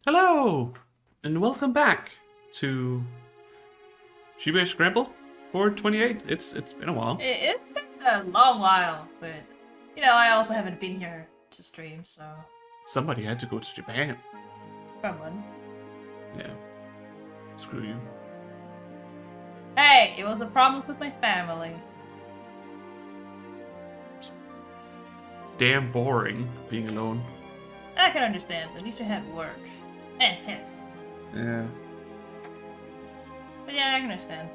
Hello, and welcome back to Shibuya Scramble 428. It's been a while. It's been a long while, but I also haven't been here to stream, so Somebody had to go to Japan. someone. Yeah. Screw you. Hey, it was the problems with my family. Damn boring being alone. I can understand. At least we had work and pets. Yeah. But yeah, I can understand.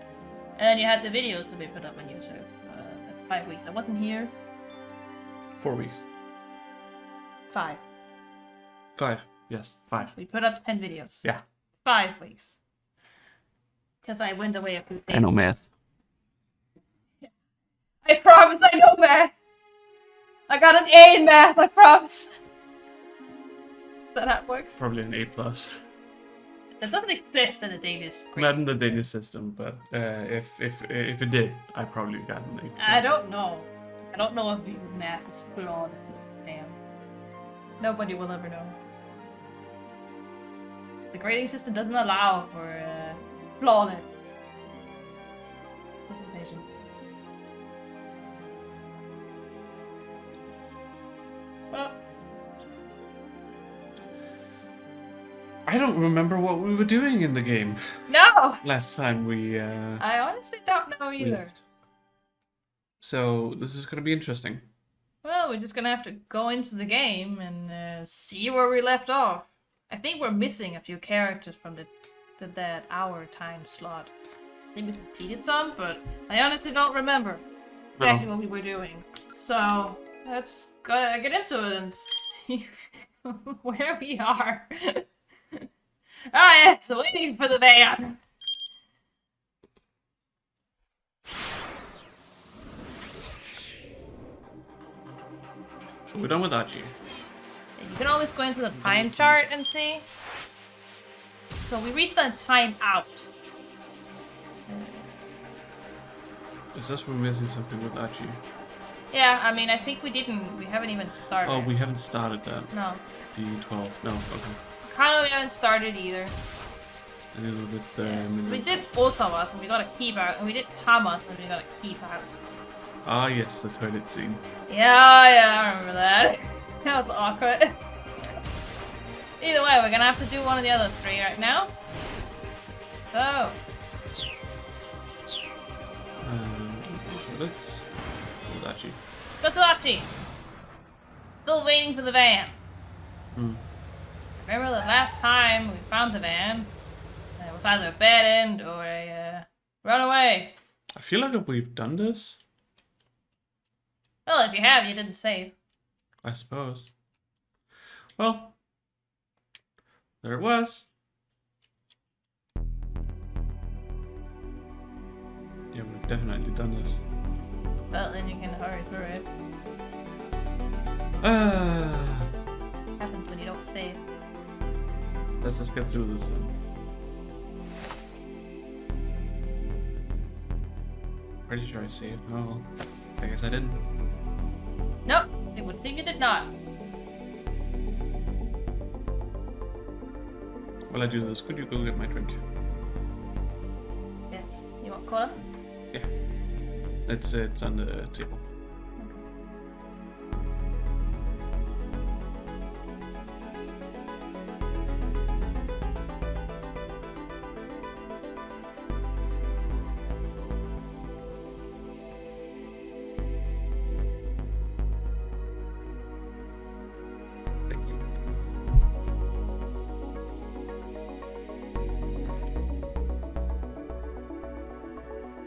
And then you had the videos that we put up on YouTube. 5 weeks. I wasn't here. 4 weeks. 5. 5. Yes, 5. We put up 10 videos. Yeah. 5 weeks. Because I went away a few days. I know math. I promise I know math. I got an A in math, I promise. That how it works? Probably an A+. That doesn't exist in the Danish. Not in the Danish system, but if it did, I probably got an A+. I don't know. I don't know if the math is flawless. Damn. Nobody will ever know. The grading system doesn't allow for flawless presentation. What up? I don't remember what we were doing in the game No! last time we I honestly don't know either. left. So this is gonna be interesting. Well, we're just gonna have to go into the game and see where we left off. I think we're missing a few characters from that hour time slot. I think we completed some, but I honestly don't remember exactly what we were doing. So let's get into it and see where we are. Ah yes, waiting for the van. So we're done with Archie. You can always go into the time chart and see. So we reached the time out. Is this we're missing something with Archie? Yeah, I mean, I think we haven't even started. Oh, we haven't started that. No. D12. No, okay. Kind of we haven't started either. A little bit We did Osawas and we got a keep out, and we did Tamas and we got a keep out. Ah, yes, the toilet scene. Yeah, I remember that. That was awkward. Either way, we're gonna have to do one of the other 3 right now. So, Let's with Archie. go to Archie. Still waiting for the van. Remember the last time we found the van? It was either a bad end or a runaway. I feel like we've done this. Well, if you have, you didn't save. I suppose. Well, there it was. Yeah, we've definitely done this. Well, then you can hurry through it. Happens when you don't save. Let's just get through this then. Pretty sure I saved. Oh, I guess I didn't. Nope, it would seem you did not. While I do this, could you go get my drink? Yes. You want cola? Yeah. It's on the table. Thank you.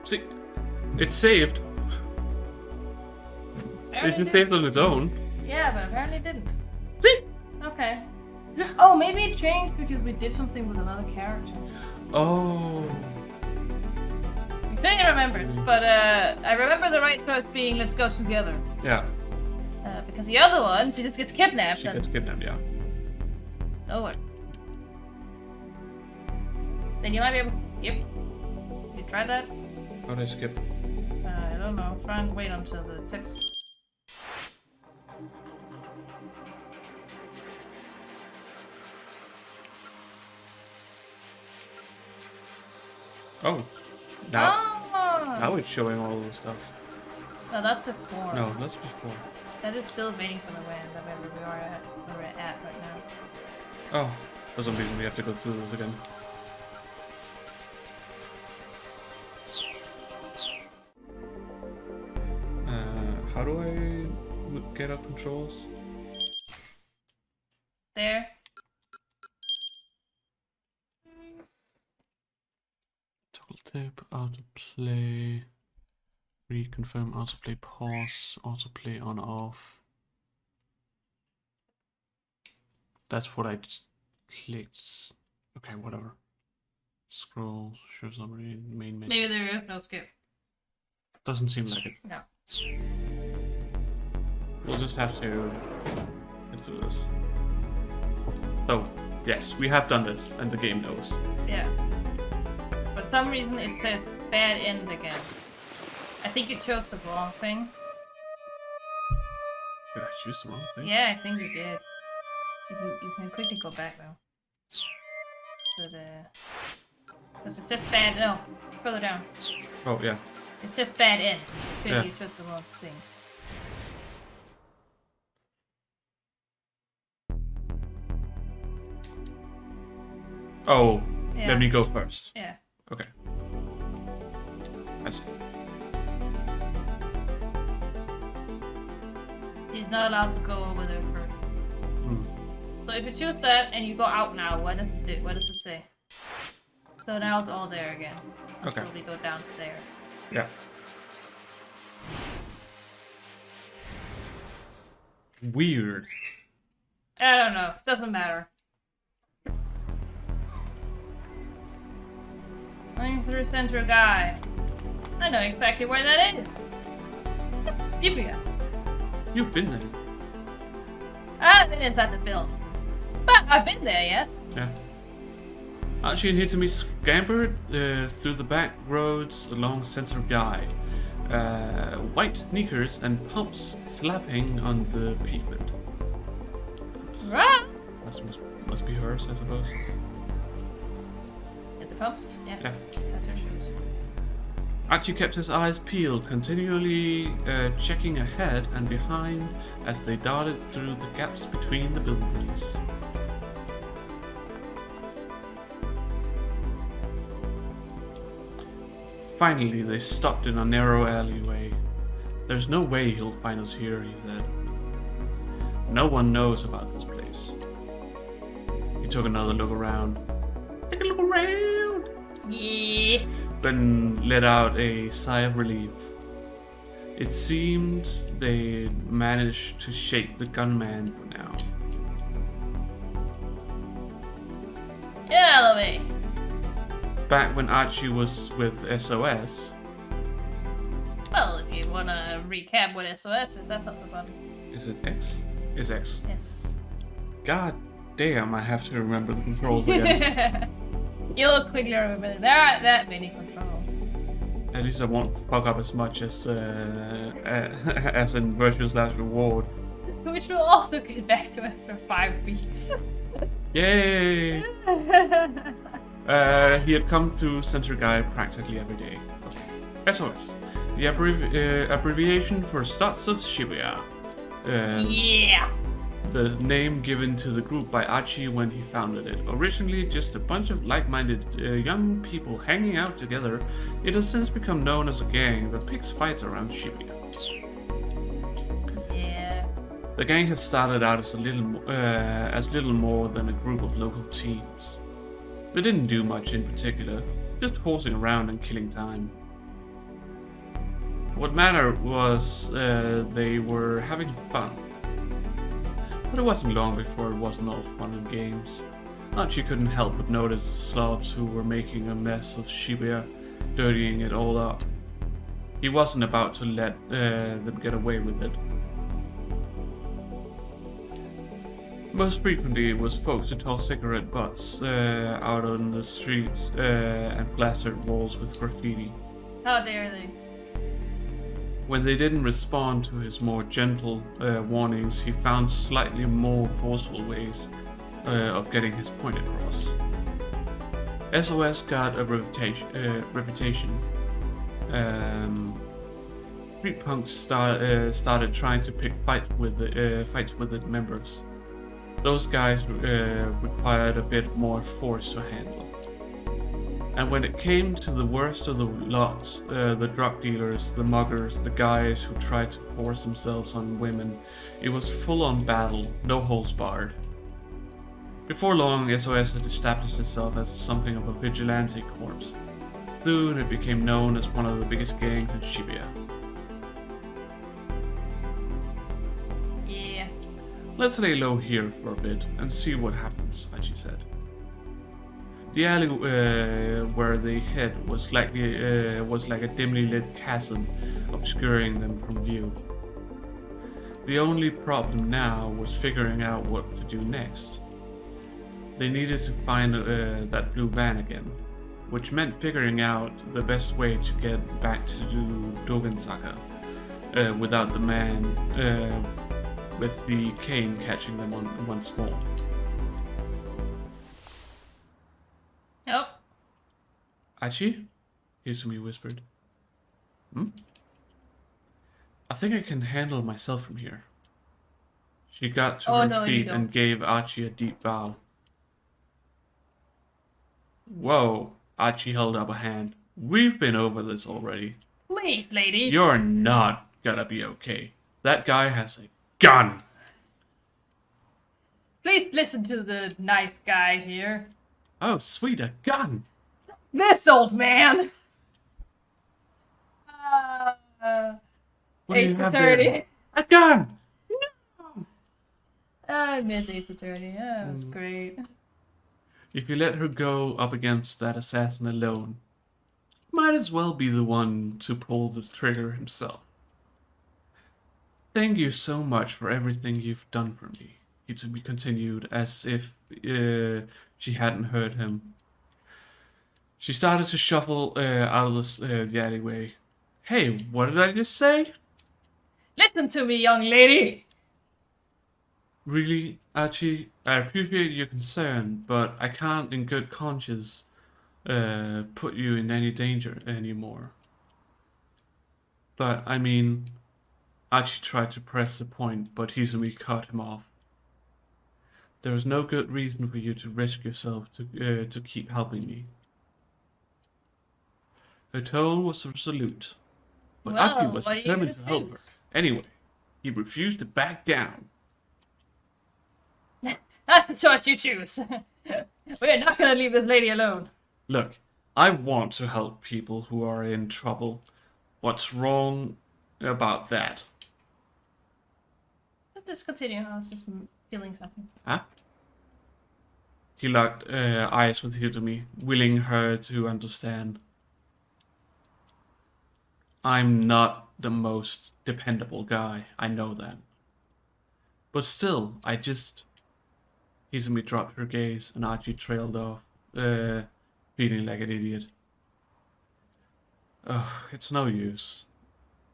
See, it's saved. It just saved on its own. Yeah, but apparently it didn't. See? Okay. Yeah. Oh, maybe it changed because we did something with another character. Oh. I think I remembered, but I remember the right choice being let's go together. Yeah. Because the other one, she just gets kidnapped. She gets kidnapped, yeah. Over. Then you might be able to skip. You try that? How do I skip? I don't know. Try and wait until the text. Oh. Now, Oh! now it's showing all the stuff. No, that's before. No, that's before. That is still waiting for the wind of where we are at, where we're at right now. Oh, for some reason we have to go through this again. How do I get up controls? There. Toggle tape, autoplay, reconfirm autoplay, pause, autoplay on off. That's what I just clicked. Okay, whatever. Scroll, show summary, main menu. Maybe there is no skip. Doesn't seem like it. No. We'll just have to get through this. So, yes, we have done this, and the game knows. Yeah. For some reason it says bad end again. I think you chose the wrong thing. Did I choose the wrong thing? Yeah, I think you did. You can quickly go back now. To the... Because it says bad... No, further down. Oh, yeah. It says bad end. Clearly Yeah. you chose the wrong thing. Oh, Yeah. let me go first. Yeah. Okay. I see. He's not allowed to go over there first. Hmm. So if you choose that and you go out now, what does it do? What does it say? So now it's all there again. Okay. Until we go down there. Yeah. Weird. I don't know. Doesn't matter. Going through Center Guy. I know exactly where that is. Shibuya. You've been there. I've been inside the building. But I've been there yet. Yeah. Archie and Hitomi scampered through the back roads along Center Guy. White sneakers and pumps slapping on the pavement. Pumps. Right. That must be hers, I suppose. Get the pumps? Yeah. Yeah. That's her shoes. Archie kept his eyes peeled, continually checking ahead and behind as they darted through the gaps between the buildings. Finally, they stopped in a narrow alleyway. There's no way he'll find us here, he said. No one knows about this place. He took another look around. Take a look around! Yeah. Then let out a sigh of relief. It seemed they'd managed to shake the gunman for now. Get out of the way. Back when Archie was with SOS, Well, if you want to recap what SOS is, that's not the button. is it X? Is X. Yes. God damn, I have to remember the controls again. You'll quickly remember there aren't that many controls. At least I won't fuck up as much as in Virtuous Last Reward. Which we'll also get back to after 5 weeks. Yay! He had come through Center Guy practically every day. Okay. SOS. The abbreviation for Starts of Shibuya. Yeah. The name given to the group by Archie when he founded it. Originally just a bunch of like-minded young people hanging out together, it has since become known as a gang that picks fights around Shibuya. Yeah. The gang had started out as little more than a group of local teens. They didn't do much in particular, just horsing around and killing time. What mattered was they were having fun. But it wasn't long before it wasn't all fun and games. Archie couldn't help but notice the slobs who were making a mess of Shibuya, dirtying it all up. He wasn't about to let them get away with it. Most frequently it was folks who tossed cigarette butts out on the streets and plastered walls with graffiti. How dare they? When they didn't respond to his more gentle warnings, he found slightly more forceful ways of getting his point across. SOS got a reputation. Street punks started trying to pick fights with the members. Those guys required a bit more force to handle. And when it came to the worst of the lot, the drug dealers, the muggers, the guys who tried to force themselves on women, it was full-on battle, no holds barred. Before long, SOS had established itself as something of a vigilante corps. Soon it became known as one of the biggest gangs in Shibuya. Yeah. Let's lay low here for a bit and see what happens, Hachi said. The alley where they hid was like a dimly lit chasm, obscuring them from view. The only problem now was figuring out what to do next. They needed to find that blue van again, which meant figuring out the best way to get back to Dogensaka without the man with the cane catching them once more. Oh. Achi? Izumi whispered. I think I can handle myself from here. She got to her feet and gave Achi a deep bow. Whoa, Achi held up a hand. We've been over this already. Please, lady. You're not gonna be okay. That guy has a gun. Please listen to the nice guy here. Oh, sweet, a gun. This old man. What do you Ace have Attorney. there? A gun. No. I miss Ace Attorney. Yeah, that's great. If you let her go up against that assassin alone, might as well be the one to pull the trigger himself. Thank you so much for everything you've done for me, Izumi continued, as if she hadn't heard him. She started to shuffle out of the alleyway. Hey, what did I just say? Listen to me, young lady. Really, Archie, I appreciate your concern, but I can't in good conscience put you in any danger anymore. But, I mean, Archie tried to press the point, but Izumi cut him off. There is no good reason for you to risk yourself to keep helping me. Her tone was resolute, but Archie was determined to help her. Anyway, he refused to back down. That's the choice you choose. We're not gonna leave this lady alone. Look, I want to help people who are in trouble. What's wrong about that? Let's just continue. I was just feeling something. Huh? He locked eyes with Hitomi, willing her to understand. I'm not the most dependable guy, I know that. But still, Izumi dropped her gaze and Archie trailed off, feeling like an idiot. It's no use.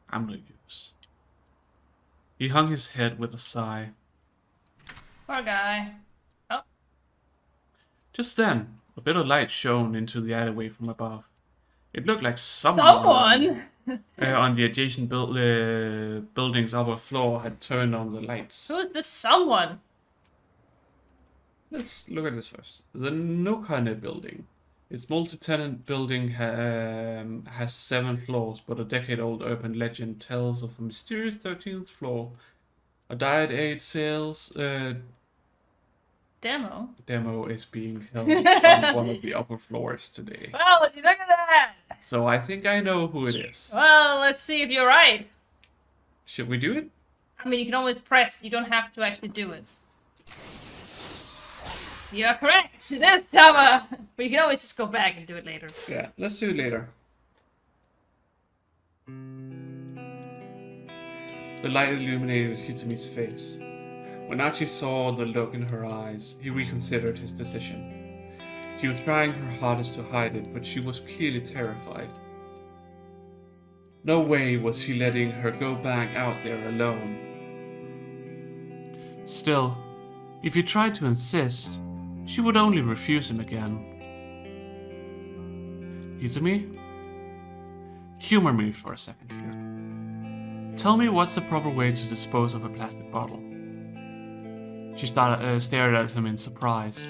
I'm no use. He hung his head with a sigh. Poor guy. Oh. Just then, a bit of light shone into the alleyway from above. It looked like Someone? on the adjacent building's upper floor had turned on the lights. Who is this someone? Let's look at this first. The Nokane building. Its multi-tenant building has 7 floors, but a decade-old urban legend tells of a mysterious 13th floor. A Diet 8 sales demo is being held on one of the upper floors today. Well, look at that! So I think I know who it is. Well, let's see if you're right. Should we do it? I mean, you can always press. You don't have to actually do it. You're correct! It is Tama! But you can always just go back and do it later. Yeah, let's do it later. The light illuminated Hitsumi's face. When Archie saw the look in her eyes, he reconsidered his decision. She was trying her hardest to hide it, but she was clearly terrified. No way was he letting her go back out there alone. Still, if he tried to insist, she would only refuse him again. Hizumi, humor me for a second here. Tell me what's the proper way to dispose of a plastic bottle. She stared at him in surprise.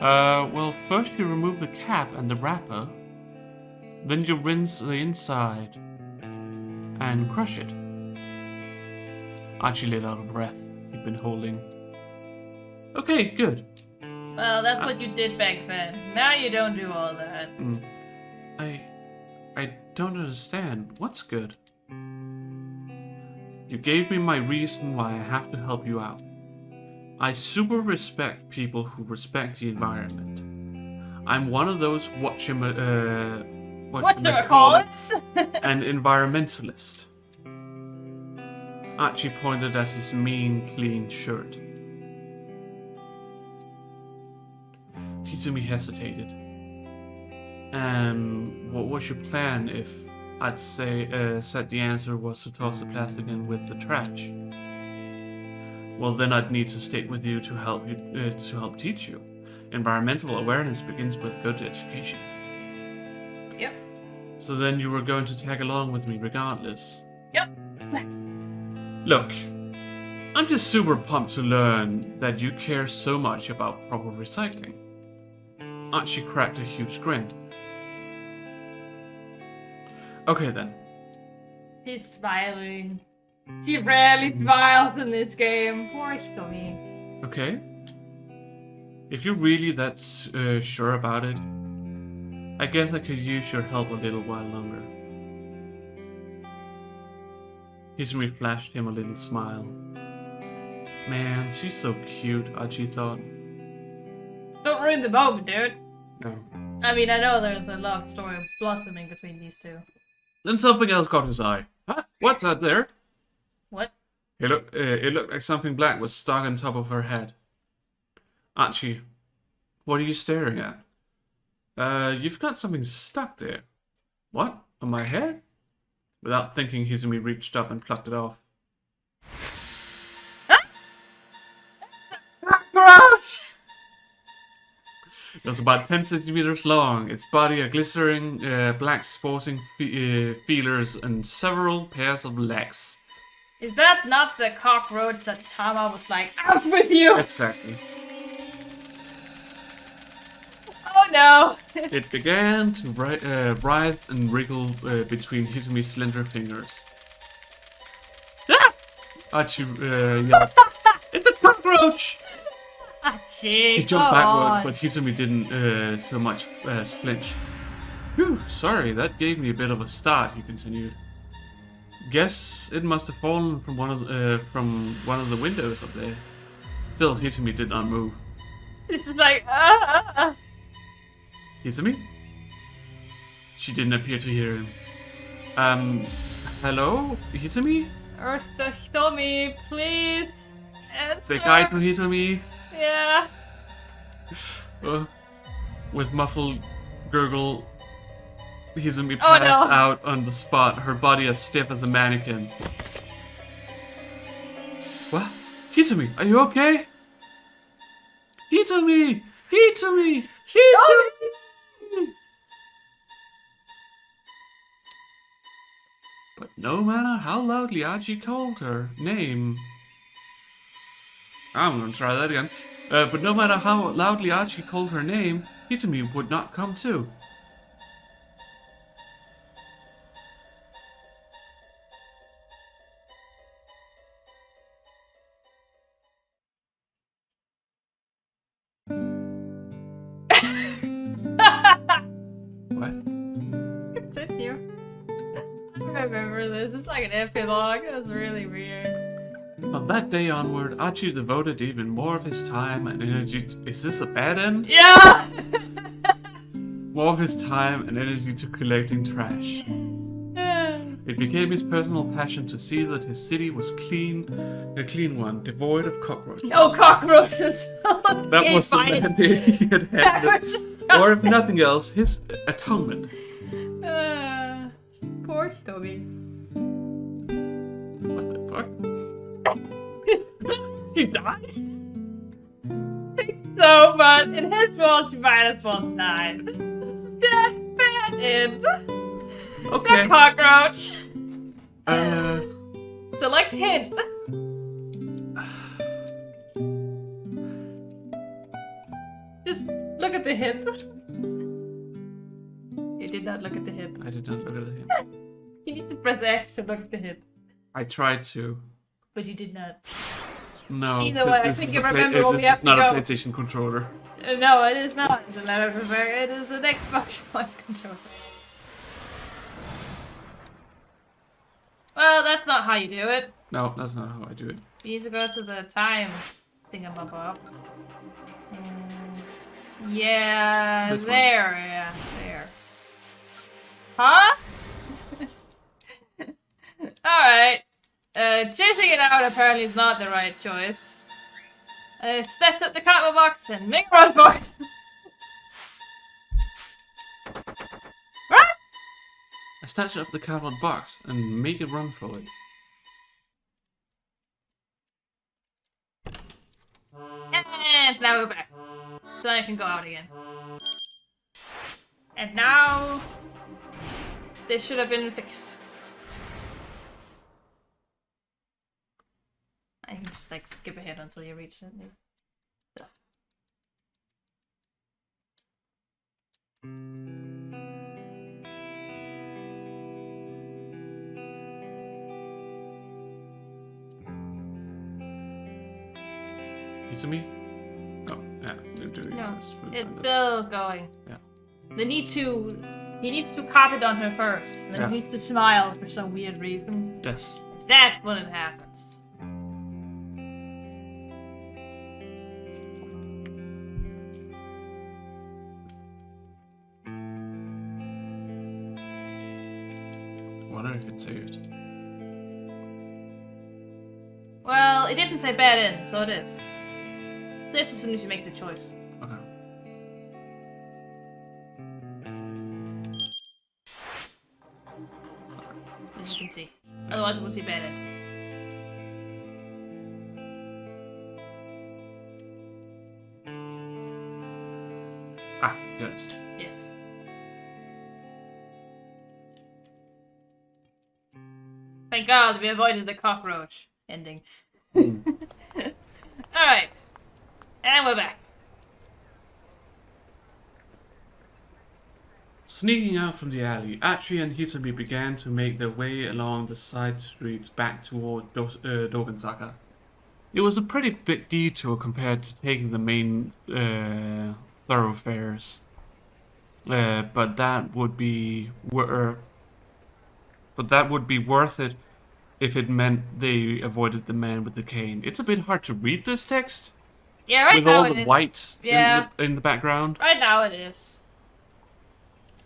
Well, first you remove the cap and the wrapper, then you rinse the inside and crush it. Archie let out a breath he'd been holding. Okay, good. Well, that's what you did back then. Now you don't do all that. I don't understand. What's good? You gave me my reason why I have to help you out. I super respect people who respect the environment. I'm one of those whatchamacallits? an environmentalist. Archie pointed at his mean, clean shirt. Hizumi hesitated. What was your plan if I'd said the answer was to toss the plastic in with the trash? Well, then I'd need to stick with you to help teach you. Environmental awareness begins with good education. Yep. So then you were going to tag along with me regardless? Yep. Look, I'm just super pumped to learn that you care so much about proper recycling. Archie cracked a huge grin. Okay then. She's smiling. She rarely smiles in this game. Poor Hitomi. Okay. If you're really that sure about it, I guess I could use your help a little while longer. Hizumi flashed him a little smile. Man, she's so cute, Archie thought. Don't ruin the moment, dude. No. I mean, I know there's a love story blossoming between these two. Then something else caught his eye. Huh? What's that there? What? It looked like something black was stuck on top of her head. Archie, what are you staring at? You've got something stuck there. What? On my head? Without thinking, Hizumi reached up and plucked it off. COCKROACH! It was about 10 centimeters long, its body a glittering black sporting feelers and several pairs of legs. Is that not the cockroach that Tama was like, out with you? Exactly. Oh no! It began to writhe and wriggle between Hizumi's slender fingers. Ah! Archie yelled, "It's a cockroach!" Archie, He jumped backward, but Hizumi didn't so much as flinch. Whew, sorry, that gave me a bit of a start, he continued. Guess it must have fallen from one of the windows up there. Still, Hizumi did not move. This is like, Hizumi? She didn't appear to hear him. Hello? Hizumi? Earth to Hitomi, please. Say hi to Hizumi. Yeah. With muffled gurgle, Hizumi passed out on the spot, her body as stiff as a mannequin. What? Hizumi, are you okay? Hizumi! Hizumi! Hizumi! But no matter how loudly Archie called her name... I'm gonna try that again. But no matter how loudly Archie called her name, Hizumi would not come to. What? Continue. I remember this. It's like an epilogue. It was really weird. From that day onward, Archie devoted even more of his time and energy to... Is this a bad end? Yeah! More of his time and energy to collecting trash. It became his personal passion to see that his city was clean, a clean one, devoid of cockroaches. No cockroaches! That was the mandate he had handed. Or if nothing else, his atonement. Poor Toby. What the fuck? He died? So, but in his world, she might as well die. Death Hint. Okay. The cockroach. Uh, Select hint. Just look at the hint. You did not look at the hint. I did not look at him. You need to press X to look at the hint. I tried to. But you did not. No. Either way, I this think is you a remember where we have It's to not go. a PlayStation controller. No, it is not. As a matter of fact, it is an Xbox One controller. Well, that's not how you do it. No, that's not how I do it. You need to go to the time thingamabob. Yeah, This one. there, yeah, there. Huh? Alright. Chasing it out apparently is not the right choice. Set up the cardboard box and make a run for it. Run! I snatched up the cardboard box and make a run for it. And now we're back. So I can go out again. And now this should have been fixed. I can just like skip ahead until you reach that new stuff. You to me? Oh, yeah, we're doing No, this. it's still going. Yeah. He needs to cop it on her first, and then Yeah. he needs to smile for some weird reason. Yes. That's when it happens. I wonder if it saved. Well, it didn't say bad end, so it is. It's as soon as you make the choice. Okay. As you can see. Otherwise it would say bad end. Ah, yes. Yes. Thank God we avoided the cockroach ending. Alright. And we're back. Sneaking out from the alley, Achi and Hitomi began to make their way along the side streets back toward Dogensaka. It was a pretty big detour compared to taking the main thoroughfares, but that would be worth it if it meant they avoided the man with the cane. It's a bit hard to read this text Yeah, right with now all it the is. whites Yeah. in the background. Right now it is.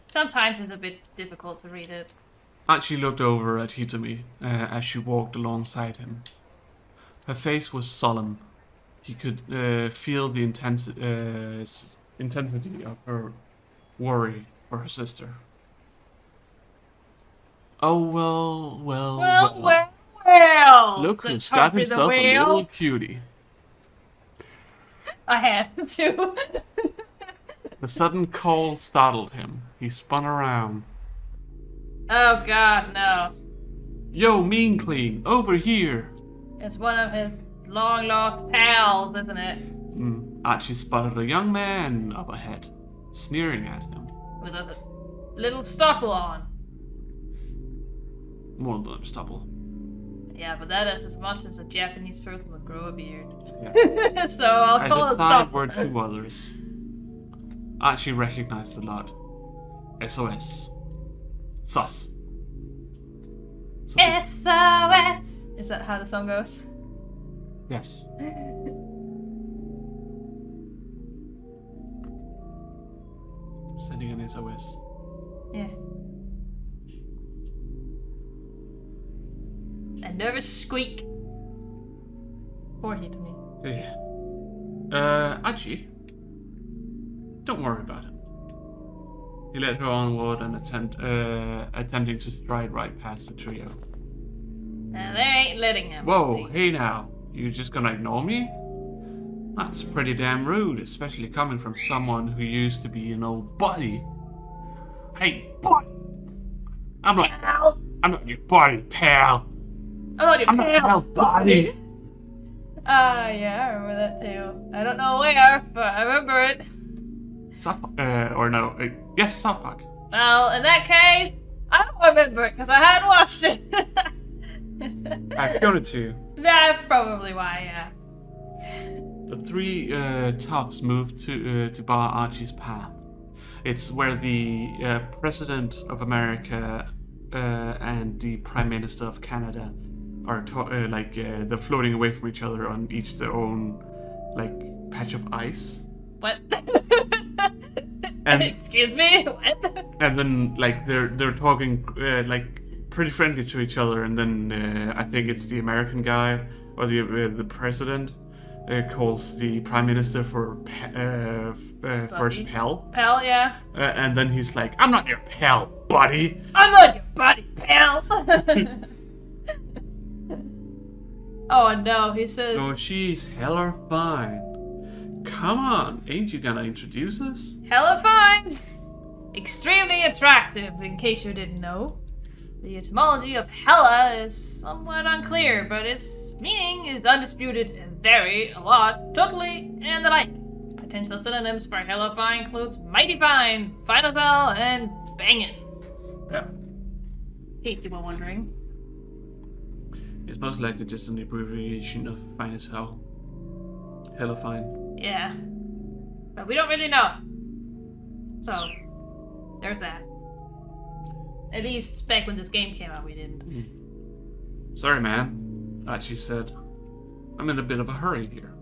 Sometimes it's a bit difficult to read it. Achi looked over at Hitomi as she walked alongside him. Her face was solemn. He could feel the intensity of her worry for her sister. Oh, well. Look said who's got Harpy the himself a whale. little cutie. I had to. The sudden call startled him. He spun around. Oh God, no. Yo, Mean Clean, over here! It's one of his long lost pals, isn't it? Achi spotted a young man up ahead, sneering at him. With a little stopple on. More than a stubble. Yeah, but that is as much as a Japanese person would grow a beard. Yeah. So I'll I call just it thought stopple. were two others. Achi recognized the lot. SOS. Sus. So- SOS! Is that how the song goes? Yes. Sending an SOS. Yeah. A nervous squeak. Poor he to me. Yeah. Achi. Don't worry about him. He led her onward and attempting to stride right past the trio. Now they ain't letting him. Whoa, hey now. You just gonna ignore me? That's pretty damn rude, especially coming from someone who used to be an old buddy. Hey, boy! I'm not your buddy, pal. I'm not your I'm not your pal. buddy. Yeah, I remember that too. I don't know where, but I remember it. South Park, or no, yes, South Park. Well, in that case, I don't remember it because I hadn't watched it. I've shown it to you. That's probably why, yeah. The three toughs move to bar Archie's path. It's where the President of America and the Prime Minister of Canada are they're floating away from each other on each their own patch of ice. What? And excuse me? What? And then they're talking pretty friendly to each other, and then I think it's the American guy or the president calls the prime minister for first pal. Pal, yeah. And then he's like, "I'm not your pal, buddy." I'm not your buddy, pal. Oh no, he says. Oh, she's hella fine. Come on, ain't you gonna introduce us? Hella fine. Extremely attractive, in case you didn't know. The etymology of hella is somewhat unclear, but its meaning is undisputed, very, a lot, totally, and the like. Potential synonyms for hella fine includes mighty fine, fine as hell, and bangin'. Yeah. In case you were wondering. It's most likely just an abbreviation of fine as hell. Hella fine. Yeah. But we don't really know. So, there's that. At least back when this game came out, we didn't. Sorry, man, Archie said. I'm in a bit of a hurry here.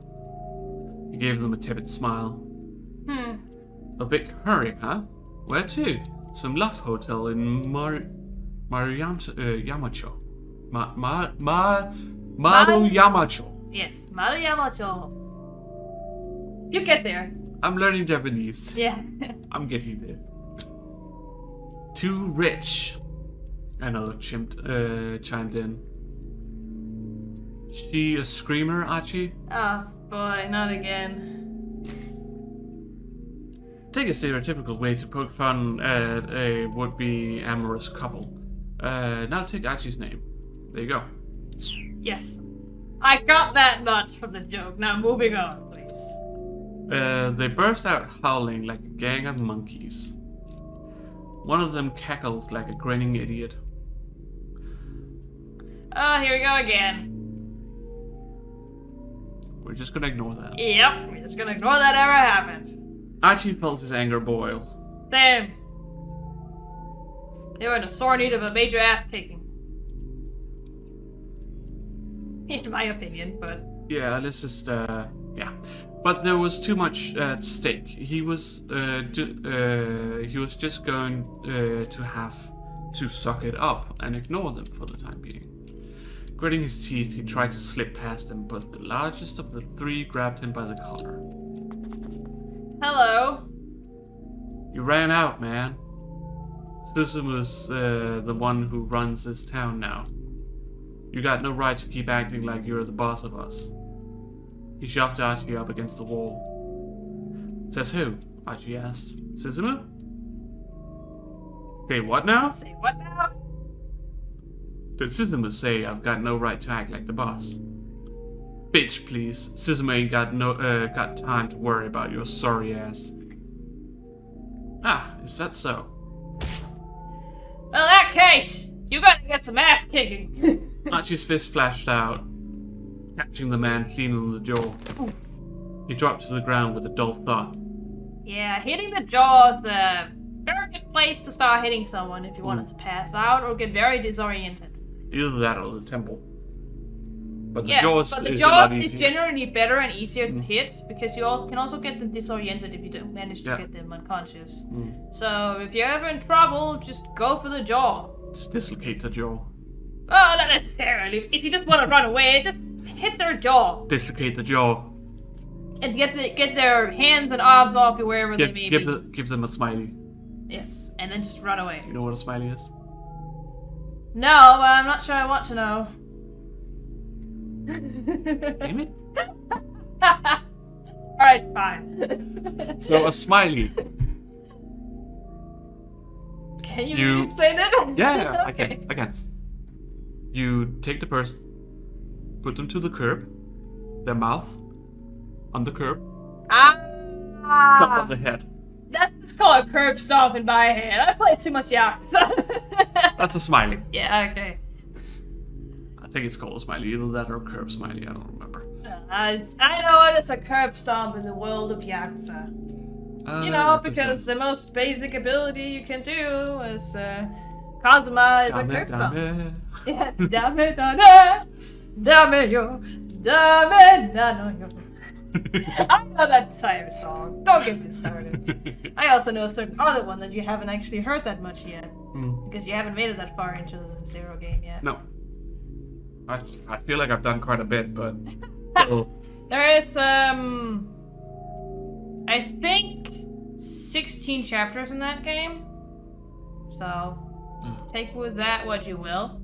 He gave them a timid smile. A big hurry, huh? Where to? Some love hotel in Yamacho. Yamacho. Yes, Yamacho. You get there. I'm learning Japanese. Yeah. I'm getting there. Too rich. Another chimp chimed in. She a screamer, Archie? Oh boy, not again. Take a stereotypical way to poke fun at a would-be amorous couple. Now take Archie's name. There you go. Yes. I got that much from the joke. Now moving on, please. They burst out howling like a gang of monkeys. One of them cackled like a grinning idiot. Oh, here we go again. We're just gonna ignore that. Yep, we're just gonna ignore that ever happened. Archie felt his anger boil. Damn. They were in a sore need of a major ass kicking. In my opinion, but... Yeah, let's just, yeah. But there was too much at stake. He was just going to have to suck it up and ignore them for the time being. Gritting his teeth, he tried to slip past them, but the largest of the three grabbed him by the collar. Hello. You ran out, man. Susumu's the one who runs this town now. You got no right to keep acting like you're the boss of us. He shoved Archie up against the wall. Says who? Archie asked. Susumu? Say what now? Say what now? Did Susumu say I've got no right to act like the boss? Bitch, please. Susumu ain't got time to worry about your sorry ass. Ah, is that so? Well, in that case, you gotta get some ass kicking. Archie's fist flashed out, catching the man clean on the jaw. Oof. He dropped to the ground with a dull thud. Yeah, hitting the jaw is a very good place to start hitting someone if you wanted to pass out or get very disoriented. Either that or the temple. But the Yes, jaws but the is a lot jaws is easier. generally better and easier to hit because you can also get them disoriented if you don't manage to get them unconscious. So if you're ever in trouble, just go for the jaw. Just dislocate the jaw. Oh, not necessarily. If you just want to run away, just hit their jaw Dislocate the jaw. and get their hands and arms off you wherever they may be. Give them a smiley. Yes, and then just run away. You know what a smiley is? No, but I'm not sure I want to know. Damn it. Alright, fine. So a smiley Can you explain it? Yeah, Okay. I can. You take the person, put them to the curb, their mouth on the curb, stomp on the head. That's just called a curb stomp in my head. I play too much Yakuza. That's a smiley. Yeah, okay. I think it's called a smiley, either that or curb smiley, I don't remember. I know it is a curb stomp in the world of Yakuza. You know, because the most basic ability you can do is Kazuma is a curb stomp. Yeah, dame dame yo, dame nano yo. I know that entire song. Don't get me started. I also know a certain other one that you haven't actually heard that much yet. Because you haven't made it that far into the Zero game yet. No. I feel like I've done quite a bit, but... There is, I think 16 chapters in that game. So, take with that what you will.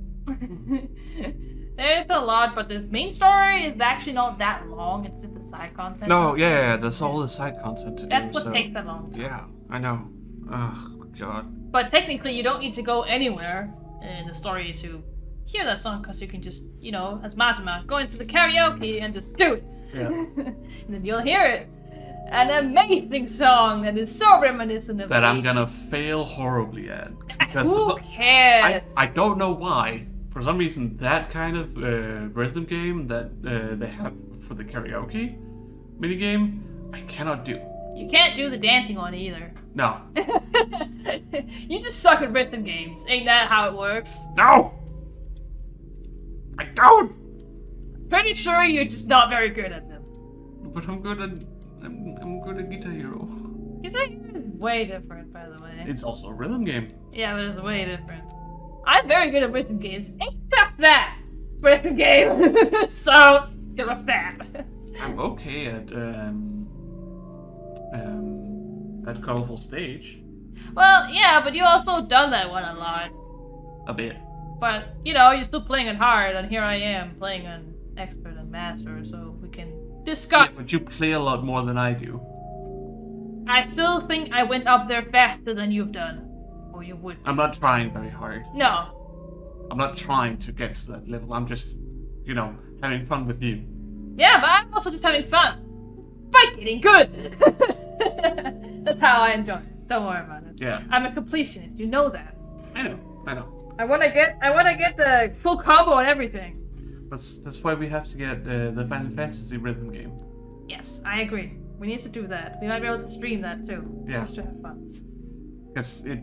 There's a lot, but the main story is actually not that long. It's just the side content. No, yeah, that's all the side content to That's do. what takes that long time. Yeah, I know. Oh, God. But technically, you don't need to go anywhere in the story to hear that song, because you can just, you know, as Matama, go into the karaoke and just do it. Yeah. And then you'll hear it. An amazing song that is so reminiscent of That me. I'm gonna fail horribly at. Who cares? I don't know why. For some reason, that kind of rhythm game that they have for the karaoke minigame, I cannot do. You can't do the dancing one either. No. You just suck at rhythm games. Ain't that how it works? No! I don't! Pretty sure you're just not very good at them. But I'm good at... I'm good at Guitar Hero. Guitar Hero is way different, by the way. It's also a rhythm game. Yeah, but it's way different. I'm very good at rhythm games, except that rhythm game. So, there was that. I'm okay at Colourful Stage. Well, yeah, but you also done that one a lot. A bit. But, you know, you're still playing it hard, and here I am playing on Expert and Master, so we can discuss. Yeah, but you play a lot more than I do. I still think I went up there faster than you've done. Or you would. I'm not trying very hard. No. I'm not trying to get to that level. I'm just, you know, having fun with you. Yeah, but I'm also just having fun. By getting good! That's how I enjoy it. Don't worry about it. Yeah. I'm a completionist, you know that. I know. I wanna get the full combo and everything. That's why we have to get the Final Fantasy rhythm game. Yes, I agree. We need to do that. We might be able to stream that too. Yeah. Just to have fun. Because it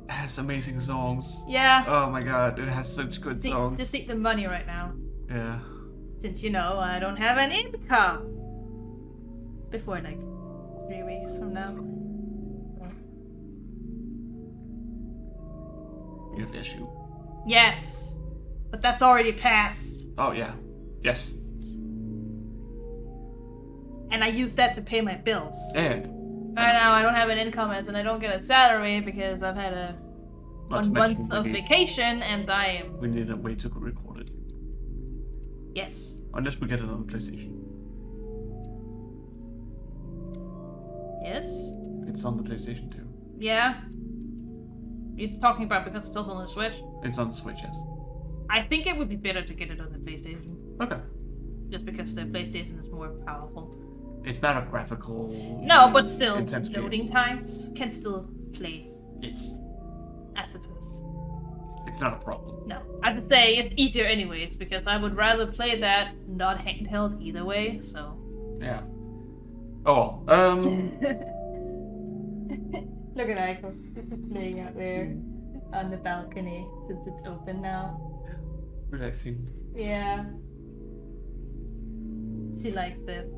has amazing songs. Yeah. Oh my god, it has such good songs. Just eat the money right now. Yeah. Since, you know, I don't have an income. Before, like, 3 weeks from now. You have issue. Yes. But that's already passed. Oh yeah. Yes. And I use that to pay my bills. And Right now, I don't have an income as and I don't get a salary because I've had a not to 1 mention month of vacation and I am... we need a way to record it. Yes. Unless we get it on the PlayStation. Yes? It's on the PlayStation too. Yeah. You're talking about because it's also on the Switch? It's on the Switch, yes. I think it would be better to get it on the PlayStation. Okay. Just because the PlayStation is more powerful. It's not a graphical... No, but still, intense game. loading times can still play, It's I suppose. not a problem. No. I have to say, it's easier anyways, because I would rather play that not handheld either way, so... Yeah. Oh, Look at Aiko. She's playing out there on the balcony since it's open now. relaxing. Yeah. She likes it.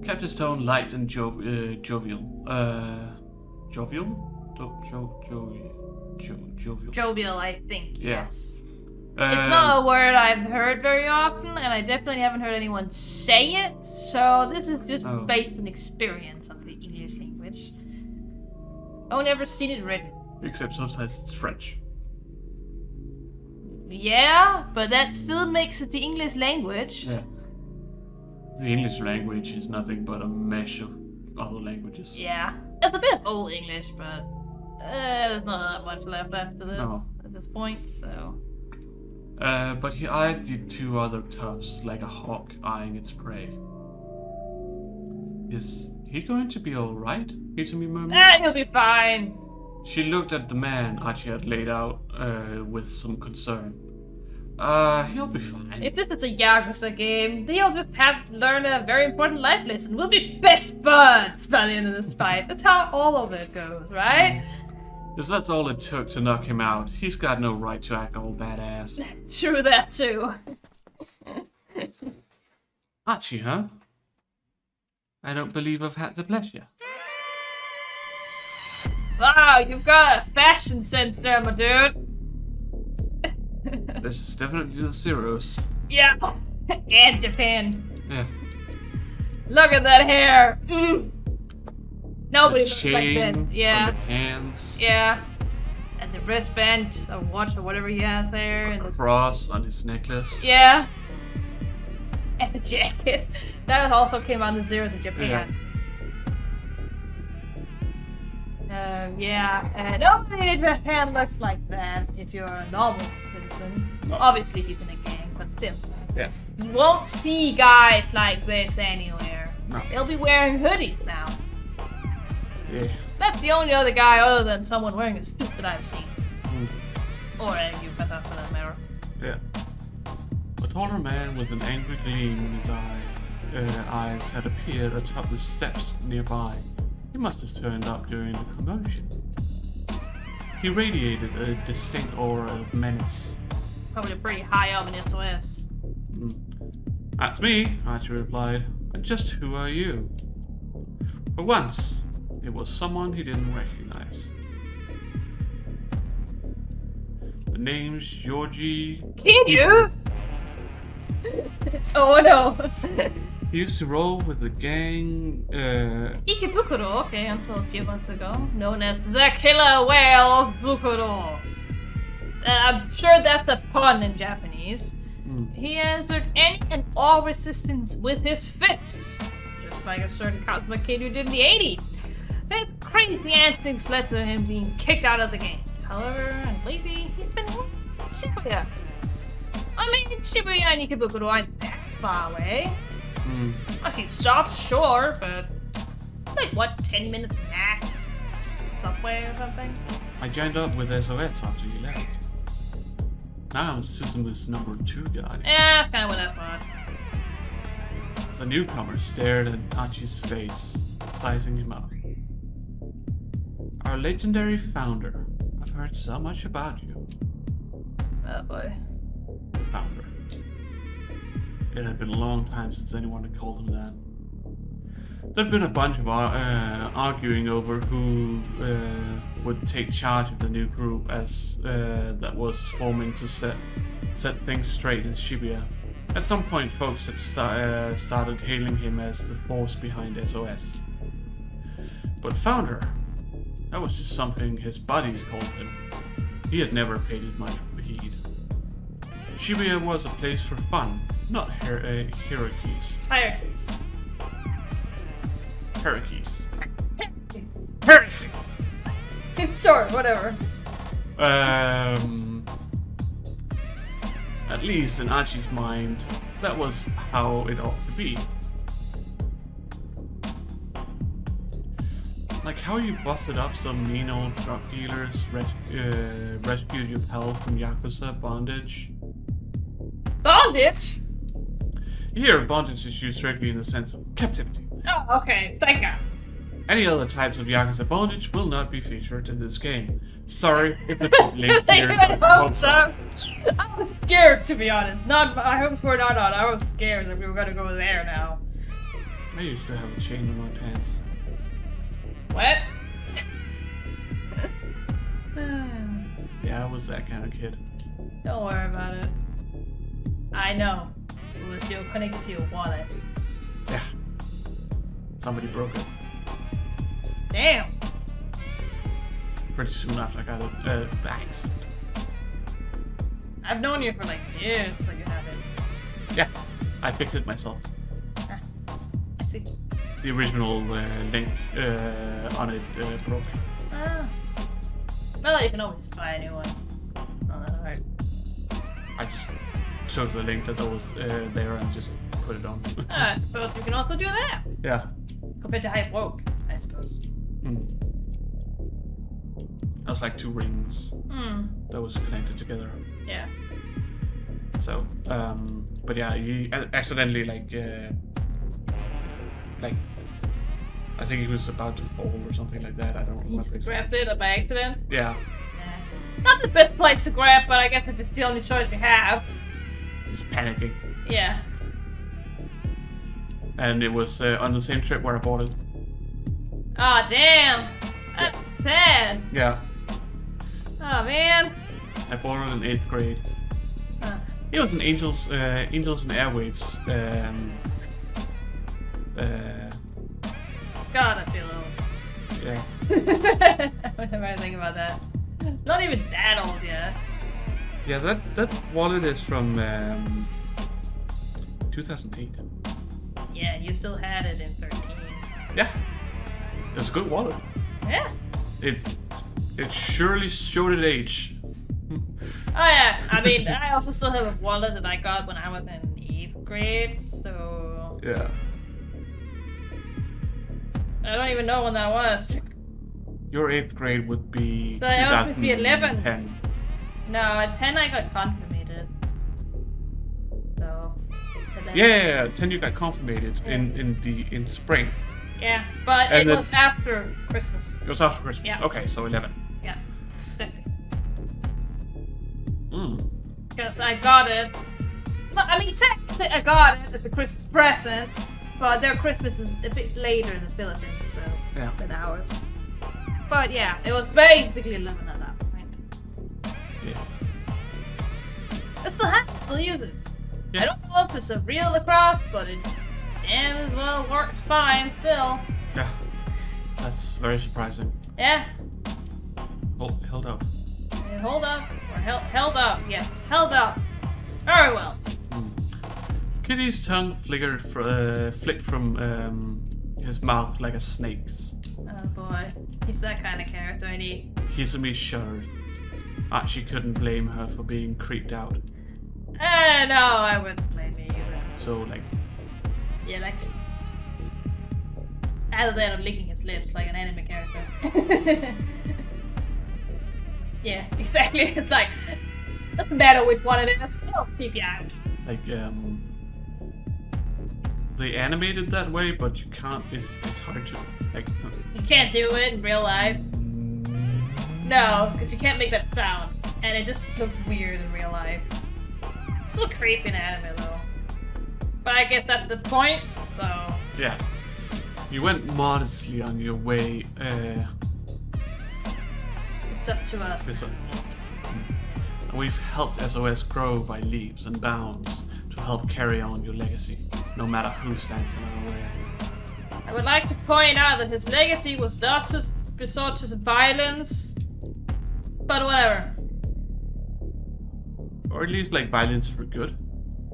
Kept his tone light and jovial. Jovial? Jovial. Jovial, I think, Yeah. yes. It's not a word I've heard very often, and I definitely haven't heard anyone say it, so this is just based on experience of the English language. I've never seen it written. Except sometimes it's French. Yeah, but that still makes it the English language. Yeah. The English language is nothing but a mesh of other languages. Yeah. It's a bit of old English, but there's not much left after this No. at this point, so. But he eyed the two other toughs like a hawk eyeing its prey. Is he going to be alright? Itami murmured. He'll be fine. She looked at the man Archie had laid out with some concern. He'll be fine. If this is a Yakuza game, he'll just have to learn a very important life lesson. We'll be best buds by the end of this fight. That's how all of it goes, right? If that's all it took to knock him out, he's got no right to act all badass. True that too. Archie, huh? I don't believe I've had the pleasure. Wow, you've got a fashion sense there, my dude. This is definitely the Zeros. Yeah. And Japan. Yeah. Look at that hair. Nobody The looks like that. chain Yeah. on the hands. Yeah. And the wristband, or watch, or whatever he has there. And A the... cross on his necklace. Yeah. And the jacket. That also came out in the Zeros in Japan. Nobody in Japan looks like that if you're a normal citizen. No. Obviously he's in a gang, but still. Yeah. You won't see guys like this anywhere. No. They'll be wearing hoodies now. Yeah. That's the only other guy other than someone wearing a suit that I've seen. Or a yukata for that matter. Yeah. A taller man with an angry gleam in his eyes had appeared atop the steps nearby. He must have turned up during the commotion. He radiated a distinct aura of menace. Probably pretty high up in SOS. That's me, Archie replied. And just who are you? For once, it was someone he didn't recognize. The name's Georgie. Can you? Oh no. He used to roll with the gang, Ikebukuro, okay, until a few months ago, known as the killer whale of Bukuro. I'm sure that's a pun in Japanese. He answered any and all resistance with his fists, just like a certain cosmic kid who did in the 80s. His crazy antics led to him being kicked out of the game. However, and lately, he's been in Shibuya. I mean, Shibuya and Ikebukuro aren't that far away. If he stopped, sure, but like what, 10 minutes max? Subway or something? I joined up with SOS after you left. Now I'm Suzuma's number 2 guy. Yeah, that's kind of what I thought. The newcomer stared at Archie's face, sizing him up. Our legendary founder. I've heard so much about you. Oh boy. Founder. It had been a long time since anyone had called him that. There'd been a bunch of arguing over who would take charge of the new group as that was forming to set things straight in Shibuya. At some point, folks had started hailing him as the force behind SOS. But founder, that was just something his buddies called him. He had never paid it much heed. Shibuya was a place for fun, not hierarchies. Hierarchies. Hierarchies. Heresy. Sure, whatever. At least in Archie's mind, that was how it ought to be. Like how you busted up some mean old drug dealers, rescued your pal from Yakuza bondage. Bondage? Here, bondage is used strictly in the sense of captivity. Oh, okay, thank God. Any other types of Yakuza bondage will not be featured in this game. Sorry if the link here. I hope so. I was scared, to be honest. Not my hopes were not on. I was scared that we were gonna go there now. I used to have a chain in my pants. What? Yeah, I was that kind of kid. Don't worry about it. I know. It was connected to your wallet. Yeah. Somebody broke it. Damn. Pretty soon after I got it accident. I've known you for like years, but you haven't. Yeah, I fixed it myself. I see. the original link on it broke. Ah. Well, you can always buy a new one. Not that hard. I just chose the link that was there and just put it on. I suppose you can also do that. Yeah. Compared to how it woke, I suppose. That was like 2 rings that was connected together. Yeah. So, but yeah, he accidentally like I think he was about to fall or something like that. I don't He remember. just grabbed it by accident. Yeah. Not the best place to grab, but I guess if it's the only choice we have. He's panicking. Yeah. And it was on the same trip where I bought it. Aw, damn. That's sad. Yeah. Oh, man. I bought it in 8th grade. Huh. It was an Angels and Airwaves. God, I feel old. Yeah. Whenever I think about that. Not even that old yet. Yeah, that wallet is from 2008. Yeah, you still had it in 13. Yeah. It's a good wallet. Yeah. It surely showed its age. Oh yeah, I mean, I also still have a wallet that I got when I was in 8th grade, so... Yeah. I don't even know when that was. Your 8th grade would be So it also would be 11. 2010. No, at 10 I got confirmated. So, it's 11. Yeah, 10 you got confirmated in spring. Yeah, but And it was after Christmas. It was after Christmas. Yeah. Okay, so 11. Yeah, exactly. Because I got it. Well, I mean, technically I got it as a Christmas present, but their Christmas is a bit later in the Philippines, so Yeah. than ours. But yeah, it was basically 11 at that point. Yeah. I still have it, still use it. Yeah. I don't know if it's a real lacrosse, but it damn as well works fine still. Yeah. That's very surprising. Yeah. Held up. Hold up. Or held up. Yes, held up. Very well. Kitty's tongue flicked from his mouth like a snake's. Oh boy. He's that kind of character, ain't he? Hizumi shuddered. Archie couldn't blame her for being creeped out. No, I wouldn't blame you either. So, like, Yeah, like... Either that or licking his lips like an anime character. Yeah, exactly. It's like... Doesn't matter which one it is, it'll keep you out. like, they animated that way, but you can't, it's hard to, like... You can't do it in real life. No, because you can't make that sound. And it just looks weird in real life. It's still creepy in anime though. But I guess that's the point, so... Yeah. You went modestly on your way, It's up to us. this and we've helped SOS grow by leaps and bounds to help carry on your legacy, no matter who stands in our way. I would like to point out that his legacy was not to resort to violence, but whatever. Or at least, like, violence for good,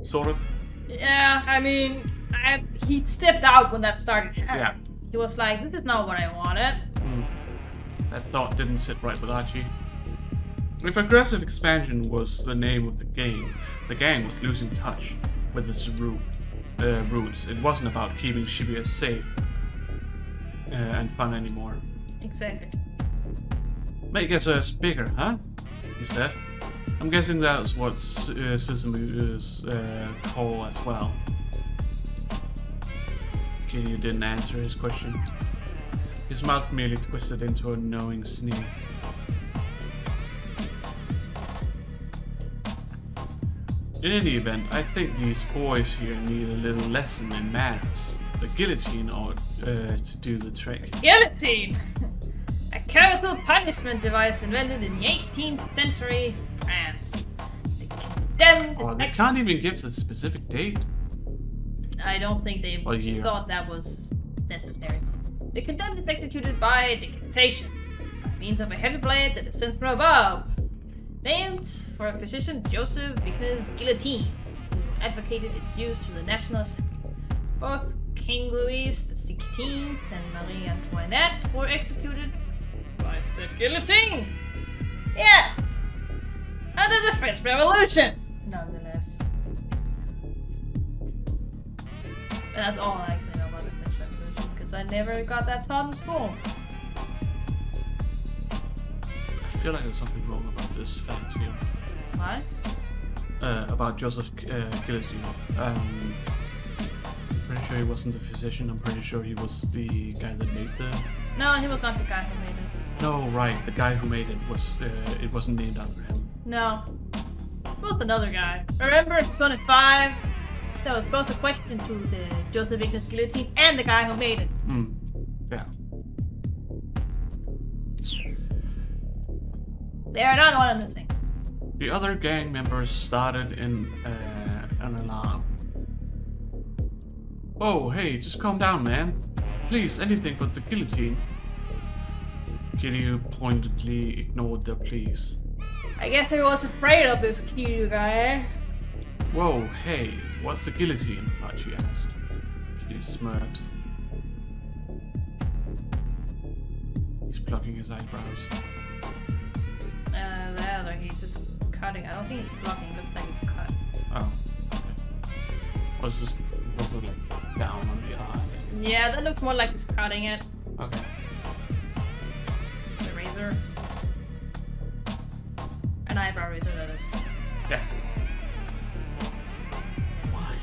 sort of. Yeah, I mean, he stepped out when that started happening. Yeah. He was like, this is not what I wanted. That thought didn't sit right with Archie. If aggressive expansion was the name of the gang was losing touch with its roots. It wasn't about keeping Shibuya safe and fun anymore. Exactly. Make us bigger, huh? He said. I'm guessing that was what Suzumi's call as well. Kitty didn't answer his question. His mouth merely twisted into a knowing sneer. In any event, I think these boys here need a little lesson in manners. The guillotine ought to do the trick. Guillotine! A colourful punishment device invented in the 18th century France. They can't even give the specific date. I don't think they Or year. thought that was necessary. The condemned is executed by decapitation, by means of a heavy blade that descends from above. Named for physician Joseph Wigner's guillotine, who advocated its use to the National Assembly. Both King Louis XVI and Marie Antoinette were executed by said guillotine. Yes! Under the French Revolution, nonetheless. And that's all I actually know about the French Revolution, because I never got that taught in school. I feel like there's something wrong about this fact here. What? About Joseph Guillotine. Pretty sure he wasn't a physician. I'm pretty sure he was the guy that made the... No, he was not the guy who made it. No, right. The guy who made it was... it wasn't named after him. No. It was another guy. Remember, Sonic 5? That was both a question to the Joseph Ignace Guillotine and the guy who made it. Yeah. They are not one and the same. The other gang members started in an alarm. Oh, hey, just calm down, man. Please, anything but the guillotine. Kiryu pointedly ignored their pleas. I guess everyone's afraid of this Kiryu guy, eh? Whoa, hey, what's the guillotine? Archie asked. Kiryu smirked. He's plucking his eyebrows. There, he's just cutting. I don't think he's blocking. Looks like it's cut. Oh. Okay. Was it like down on the eye? Yeah, that looks more like he's cutting it. Okay. The razor. An eyebrow razor, that is. Yeah. Why?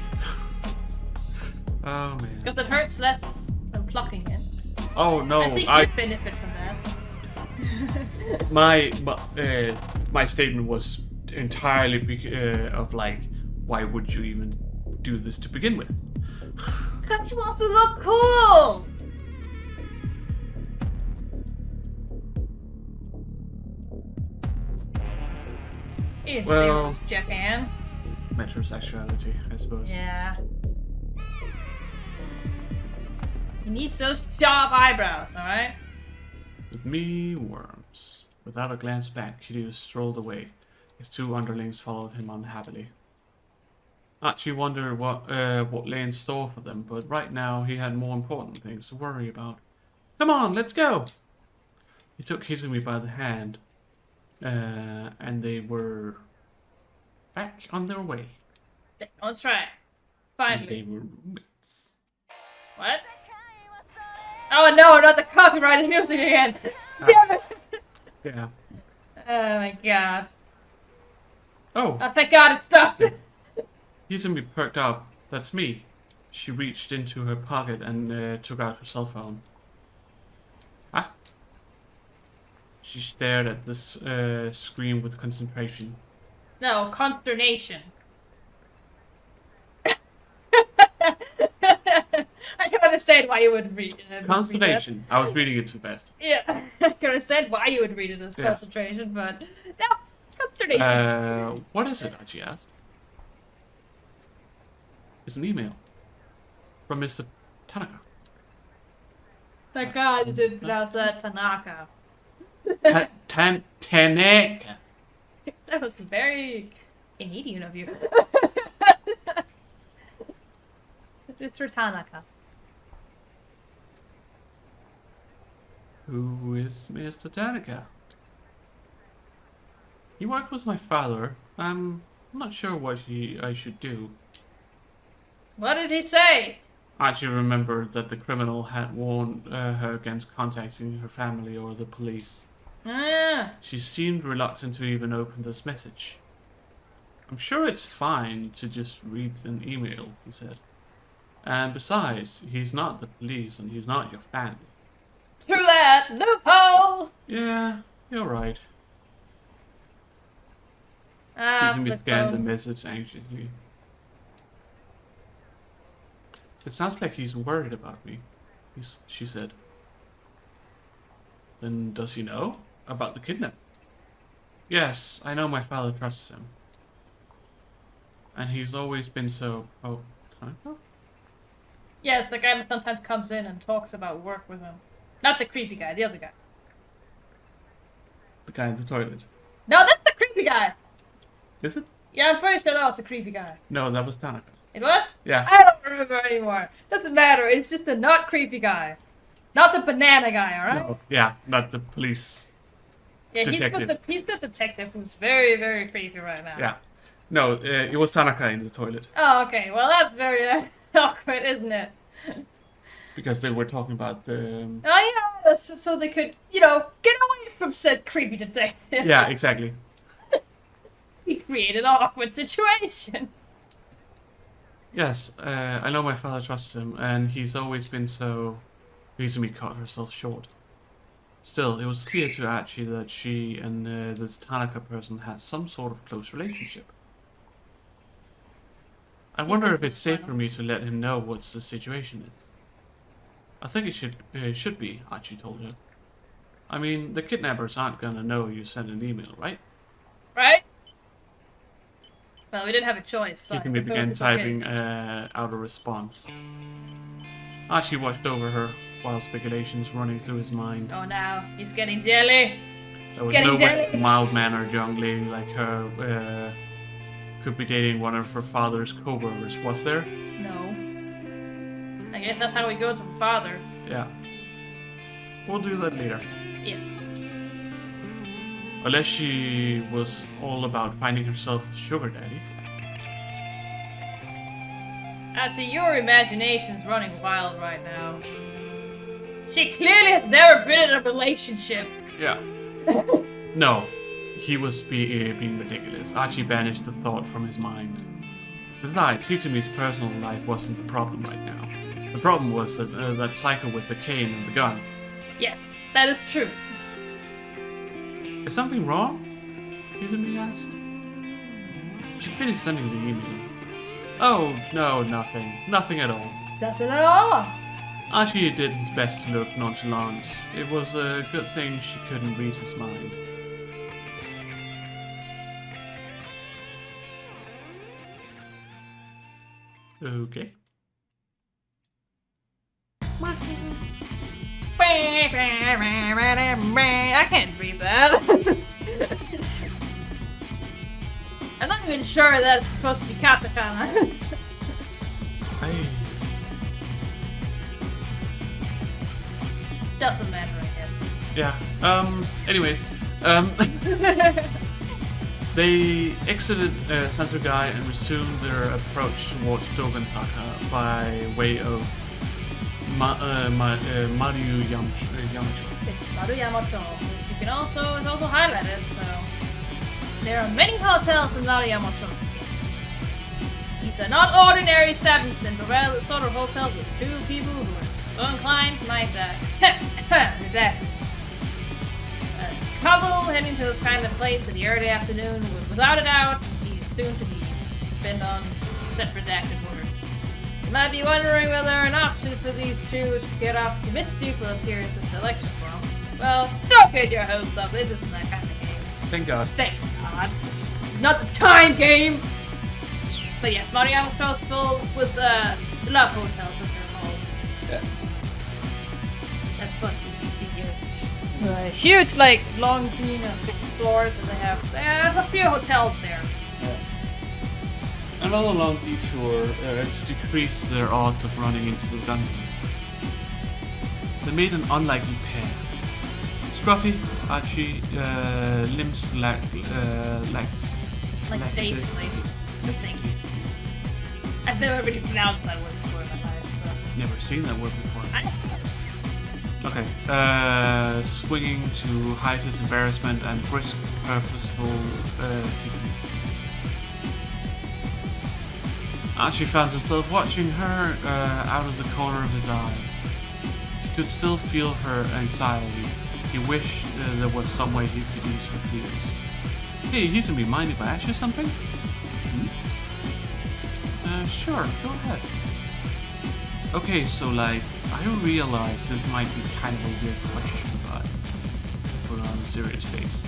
Oh man. Because it hurts less than plucking it. Oh no, I think you benefit from that. my statement was entirely of like, why would you even do this to begin with? Because you want to look cool! Well, Japan. Metrosexuality, I suppose. Yeah. He needs those sharp eyebrows, alright? With me, worms. Without a glance back, Kiryu strolled away. His two underlings followed him unhappily. Archie wondered what lay in store for them, but right now he had more important things to worry about. Come on, let's go! He took Hizumi by the hand, and they were back on their way. On track. Finally. And they were roommates. What? Oh no, not the copyrighted music again! Damn it! Yeah. Oh my god. Oh, Oh, thank god it stopped! Hizumi perked up. That's me. She reached into her pocket and took out her cell phone. Ah. She stared at this screen with concentration. No, consternation. I can understand why you would read it. Consternation. I was reading it too fast. Yeah, I can understand why you would read it as concentration, but no, consternation. What is it? She asked. It's an email from Mr. Tanaka. Thank God you didn't pronounce that Tanaka. Tanaka. That was very Canadian of you. Mr. Tanaka. Who is Mr. Tanaka? He worked with my father. I'm not sure what I should do. What did he say? Archie remembered that the criminal had warned her against contacting her family or the police. Ah, She seemed reluctant to even open this message. I'm sure it's fine to just read an email, he said. And besides, he's not the police and he's not your family. true that! Loophole! Yeah, you're right. Ah, Izumi the scanned the phones. message anxiously. It sounds like he's worried about me, she said. Then does he know about the kidnapping? Yes, I know my father trusts him. And he's always been so... Oh, Tanaka? Yes, the guy that sometimes comes in and talks about work with him. Not the creepy guy, the other guy. The guy in the toilet. No, that's the creepy guy! Is it? Yeah, I'm pretty sure that was the creepy guy. No, that was Tanaka. It was? Yeah. I don't remember anymore. Doesn't matter. It's just a not creepy guy. Not the banana guy, alright? No. Yeah, not the police. Yeah, Detective. he's the detective who's very, very creepy right now. Yeah. No, it was Tanaka in the toilet. Oh, okay. Well, that's very awkward, isn't it? Because they were talking about the... Oh, yeah. So they could, get away from said creepy detective. Yeah, exactly. He created an awkward situation. Yes, I know my father trusts him, and he's always been so... Izumi cut herself short. Still, it was clear to Archie that she and this Tanaka person had some sort of close relationship. I wonder if it's safe for me to let him know what the situation is. I think it should be, Archie told her. I mean, the kidnappers aren't gonna know you sent an email, right? Right? Well, we didn't have a choice. So He began typing out a response. Archie watched over her while speculations running through his mind. Oh, now he's getting jelly. There was no way a mild-mannered young lady like her could be dating one of her father's co-workers, was there? No. I guess that's how he goes from father. Yeah. We'll do that later. Yes. Unless she was all about finding herself a sugar daddy. I'd say your imagination's running wild right now. She clearly has never been in a relationship. Yeah. No, he was being ridiculous. Archie banished the thought from his mind. Besides, Hitsumi's personal life wasn't the problem right now. The problem was that psycho with the cane and the gun. Yes, that is true. Is something wrong? Izumi asked. She finished sending the email. Oh, no, nothing. Nothing at all. Nothing at all. Archie did his best to look nonchalant. It was a good thing she couldn't read his mind. Okay. I can't read that. I'm not even sure that's supposed to be katakana. Doesn't matter, I guess. Yeah. Anyways. They exited Sansugai and resumed their approach towards Dogensaka by way of Maru Yamacho. It's Maru Yamato, which you can also is also highlighted. So there are many hotels in Maru Yamato. Yes. These are not ordinary establishments, but rather the sort of hotels with two people who are so inclined might that. Couple heading to this kind of place in the early afternoon would without a doubt be soon to be spent on set redacted work. You might be wondering whether an option for these two to get off the mystical appearance of selection from. Well, don't get your hopes up, it isn't that kind of game. Thank God. Thank God. Not the time game! But yes, Mariano is full with love hotels, as they're called. Yeah. That's what you see here. Huge, like, long scene of floors, and they have a few hotels there. Yeah. Another long detour to decrease their odds of running into the dungeon. They made an unlikely pair. Scruffy, Archie, limbs like Dave, like, I've never really pronounced that word before in my life, so. Never seen that word before. Okay, swinging to hide his embarrassment and brisk, purposeful hitting. Archie found himself watching her out of the corner of his eye. He could still feel her anxiety. He wished there was some way he could ease her fears. Hey, Hitsuми, mind if I ask you something? Sure, go ahead. Okay, so like, I realize this might be kind of a weird question, but I put on a serious face.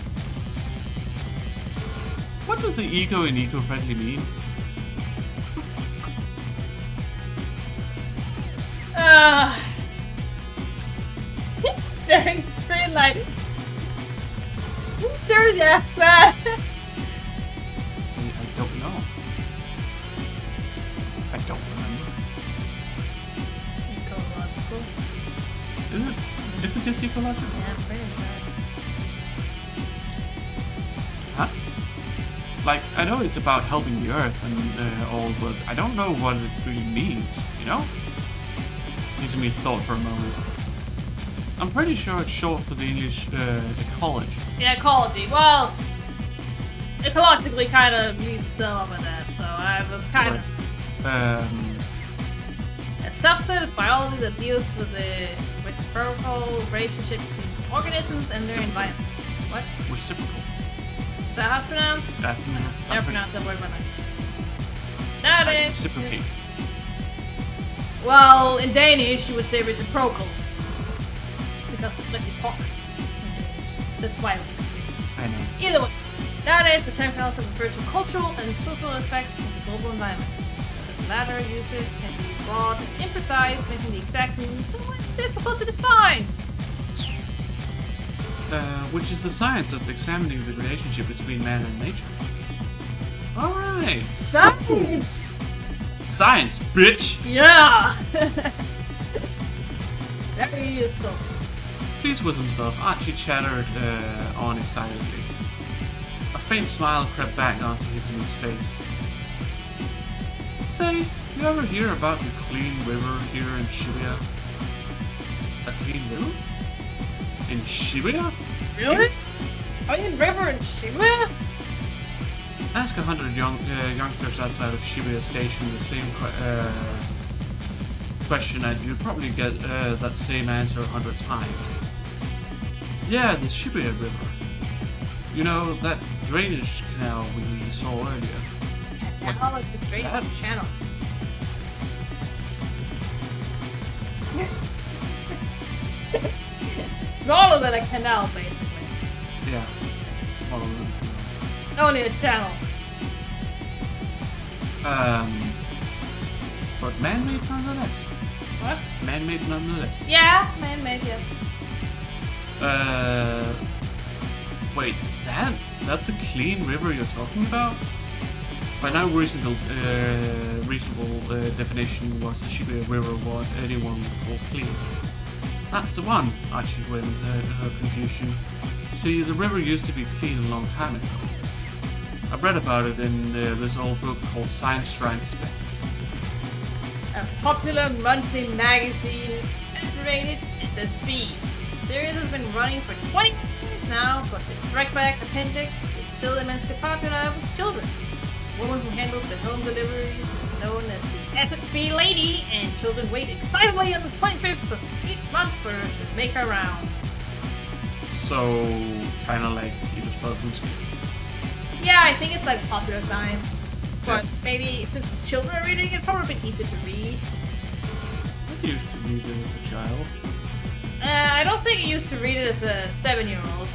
What does the ego in eco-friendly mean? Staring straight like. Seriously, that's bad. I don't know. I is ecological? Yeah, I'm pretty sure. Huh? Like, I know it's about helping the Earth and all, but I don't know what it really means, you know? Needs to be thought for a moment. I'm pretty sure it's short for the English ecology. Yeah, ecology. Well, ecologically kind of means some of that, so I was kind of... A subset of biology that deals with the reciprocal relationship between organisms and their environment. What? Reciprocal. Is that how it's pronounced? Never pronounced that word in my life. Nowadays... Reciprocate. Well, in Danish, you would say reciprocal. Because it's reciprocal. That's why it was confusing. I know. Either way, nowadays the term can also refer to cultural and social effects of the global environment. The latter usage can be broad and imprecise, making the exact meaning somewhat difficult to define. Which is the science of examining the relationship between man and nature. Alright. Science! Science, bitch! Yeah! Very useful. Pleased with himself, Archie chattered on excitedly. A faint smile crept back onto his face. Say, you ever hear about the clean river here in Shibuya? A clean river? In Shibuya? Really? Are you in river in Shibuya? Ask 100 youngsters outside of Shibuya Station the same question and you'd probably get that same answer 100 times. Yeah, the Shibuya River. You know, that drainage canal we saw earlier. Canal is the drainage channel. Smaller than a canal, basically. Yeah. Only a channel. But man-made nonetheless. What? Man-made nonetheless. Yeah, man-made, yes. Wait, that's a clean river you're talking about? By now, reasonable definition was the Shibuya River what anyone would call clean. That's the one, Archie went her confusion. See, the river used to be clean a long time ago. I've read about it in this old book called Science Transcript. A popular monthly magazine rated the speed. The series has been running for 20 years now, but the Strike Back appendix is still immensely popular with children. The woman who handles the home deliveries is known as the Epic Bee Lady, and children wait excitedly on the 25th of each month for her to make her rounds. So, kinda like you just thought it. Yeah, I think it's like popular science. But maybe since children are reading it, probably a bit easier to read. I used to read it as a child. I don't think I used to read it as a 7-year-old.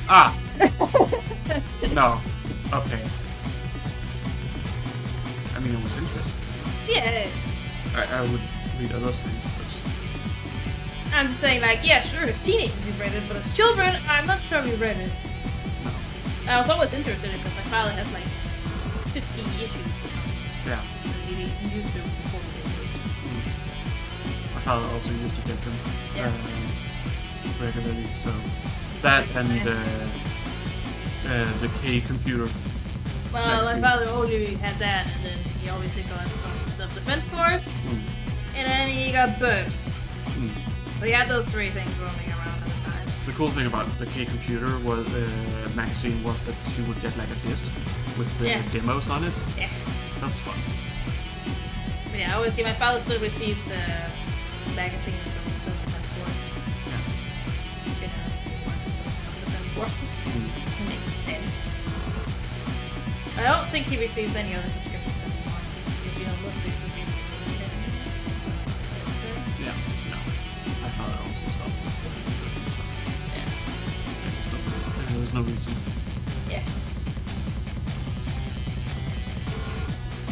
Ah! No. Okay. I mean, it was interesting. Yeah. I would read other things, but... I'm just saying, like, yeah, sure, as teenagers we read it, but as children, I'm not sure we read it. No. I was always interested in it because my father has like 50 issues or something. Yeah. He used to before we did it. My father also used to get them regularly, so that and the K computer. Well, my father only had that, and then he obviously got some self-defense force, and then he got burps. So he had those 3 things roaming around at the time. The cool thing about the K computer was magazine was that you would get like a disc with the demos on it. Yeah. That was fun. But yeah, I always get my father still receives the magazine from the self-defense force. Yeah. You know, it works for the self-defense force. It makes sense. I don't think he receives any other subscriptions anymore. Because, you know, most of the people yeah, no. My father also stopped with the yeah. There was no reason. Yeah.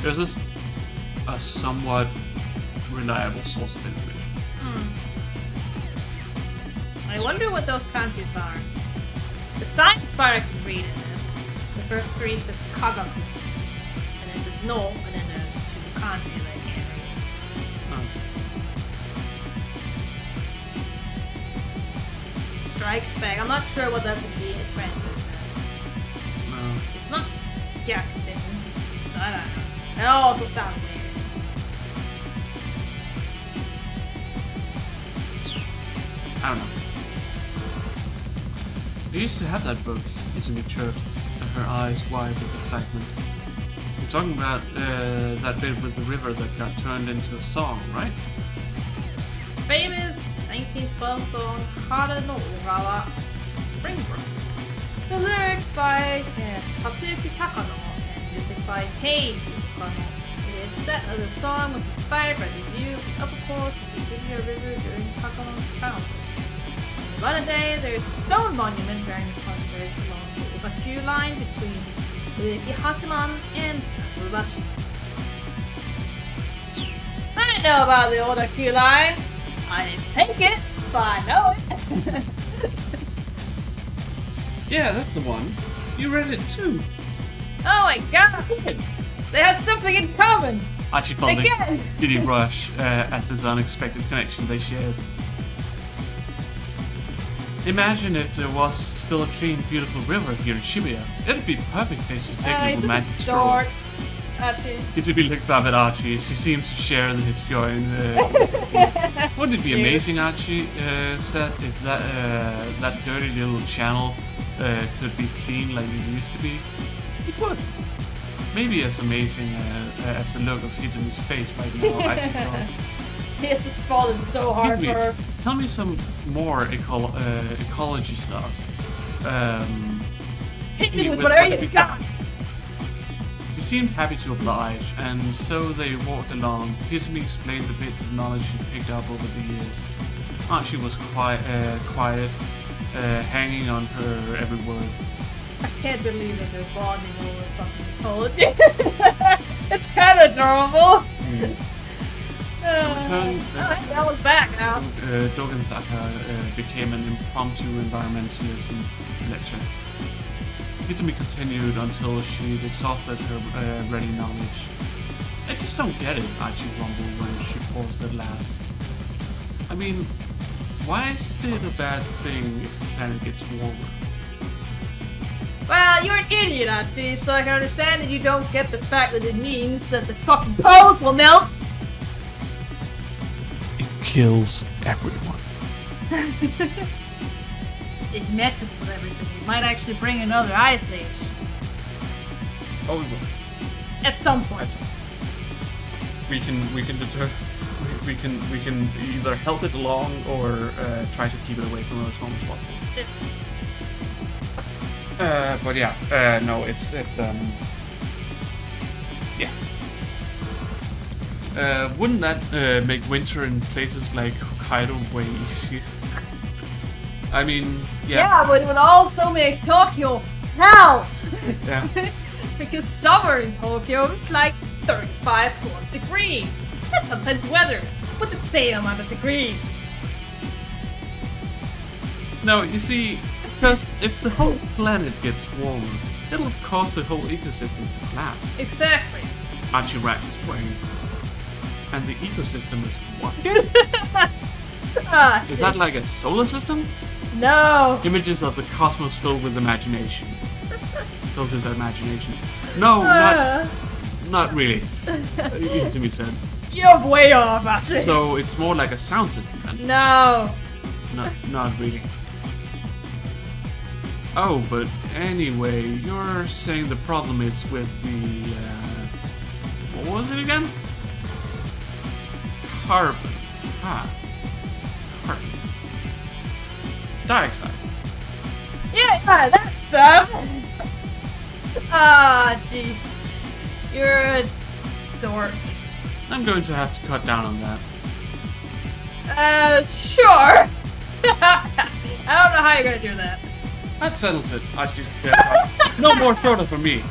There's this a somewhat reliable source of information. I wonder what those kanjis are. The science part I can read in it. The first 3 says COCKROACH. And then it says no, and then there's 2 kanji that I can't read. strikes back. I'm not sure what that would be in translation as. No. It's not Gyakuten, so I don't know. It also sounds weird. I don't know. I used to have that book, Izumi chirped, and her eyes wide with excitement. You're talking about that bit with the river that got turned into a song, right? Famous 1912 song Hara no Urawa, Springbrook. The lyrics by Katsuyuki Takano and music by Teiji Takano. It is said that the song was inspired by the view of the upper course of the Shibuya River during Takano's childhood. In modern day, there is a stone monument bearing the song's lyrics along the queue line between Ueki Hachiman and Sakubashi. I know about the old queue line. I didn't take it, but I know it. Yeah, that's the one. You read it too. Oh my god! They have something in common! Archie felt Again! a giddy rush as this unexpected connection they shared. Imagine if there was still a clean, beautiful river here in Shibuya. It'd be a perfect place to take a romantic stroll. Dark. Archie. Izumi looked up at Archie. She seemed to share in his joy. Wouldn't it be amazing, Archie said, if that dirty little channel could be clean like it used to be? It would. Maybe as amazing as the look of Hizumi's face right now, I think. He has fallen so hard for her. Tell me some more ecology stuff. Hit me with whatever you got! She seemed happy to oblige, and so they walked along. Hizumi explained the bits of knowledge she picked up over the years. Archie was quiet, hanging on her every word. I can't believe that they're bonding over fucking ecology. It's kind of adorable. That was back now. Dogensaka became an impromptu environmentalism lecture. Hizumi continued until she'd exhausted her ready knowledge. I just don't get it, Archie grumbled when she paused at last. I mean, why is it a bad thing if the planet gets warmer? Well, you're an idiot, Archie, so I can understand that you don't get the fact that it means that the fucking poles will melt! It kills everyone. It messes with everything. It might actually bring another ice age. Oh, we will. At some point. We can either help it along or try to keep it away from us as long as possible. But yeah, no, it's yeah. Wouldn't that make winter in places like Hokkaido way easier? I mean, yeah. Yeah, but it would also make Tokyo hell! Yeah. Because summer in Tokyo is like 35 plus degrees. That's sometimes weather with the same amount of degrees. No, you see, because if the whole planet gets warmer, it'll cause the whole ecosystem to collapse. Exactly. Archie racked his brain. And the ecosystem is what? Is that like a solar system? No. Images of the cosmos filled with imagination. Filled his imagination. No, not really. Izumi said. You're way off, Archie. So it's more like a sound system then? No. Not really. Oh, but anyway, you're saying the problem is with the, what was it again? Carbon. Carbon. Dioxide. Yeah, that stuff. Ah, gee. You're a dork. I'm going to have to cut down on that. Sure. I don't know how you're gonna do that. That settles it. I just no more soda for me.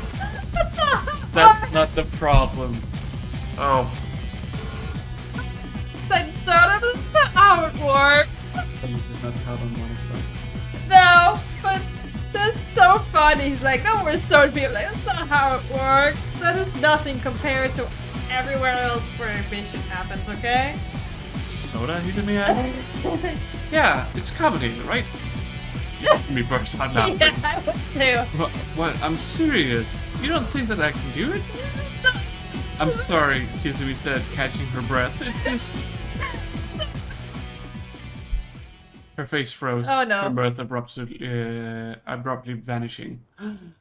That's not the problem. Oh. Soda, that's not how it works. This is not carbon monoxide. No, but that's so funny. He's like, no more soda. People like, that's not how it works. That is nothing compared to everywhere else where emission happens, okay? Soda, Hizumi? Yeah, it's carbonated, right? Me burst out laughing. Yeah, I would too. What? I'm serious. You don't think that I can do it? I'm sorry, Kizumi said, catching her breath. It's just... Her face froze. Oh no. Her breath abruptly vanishing.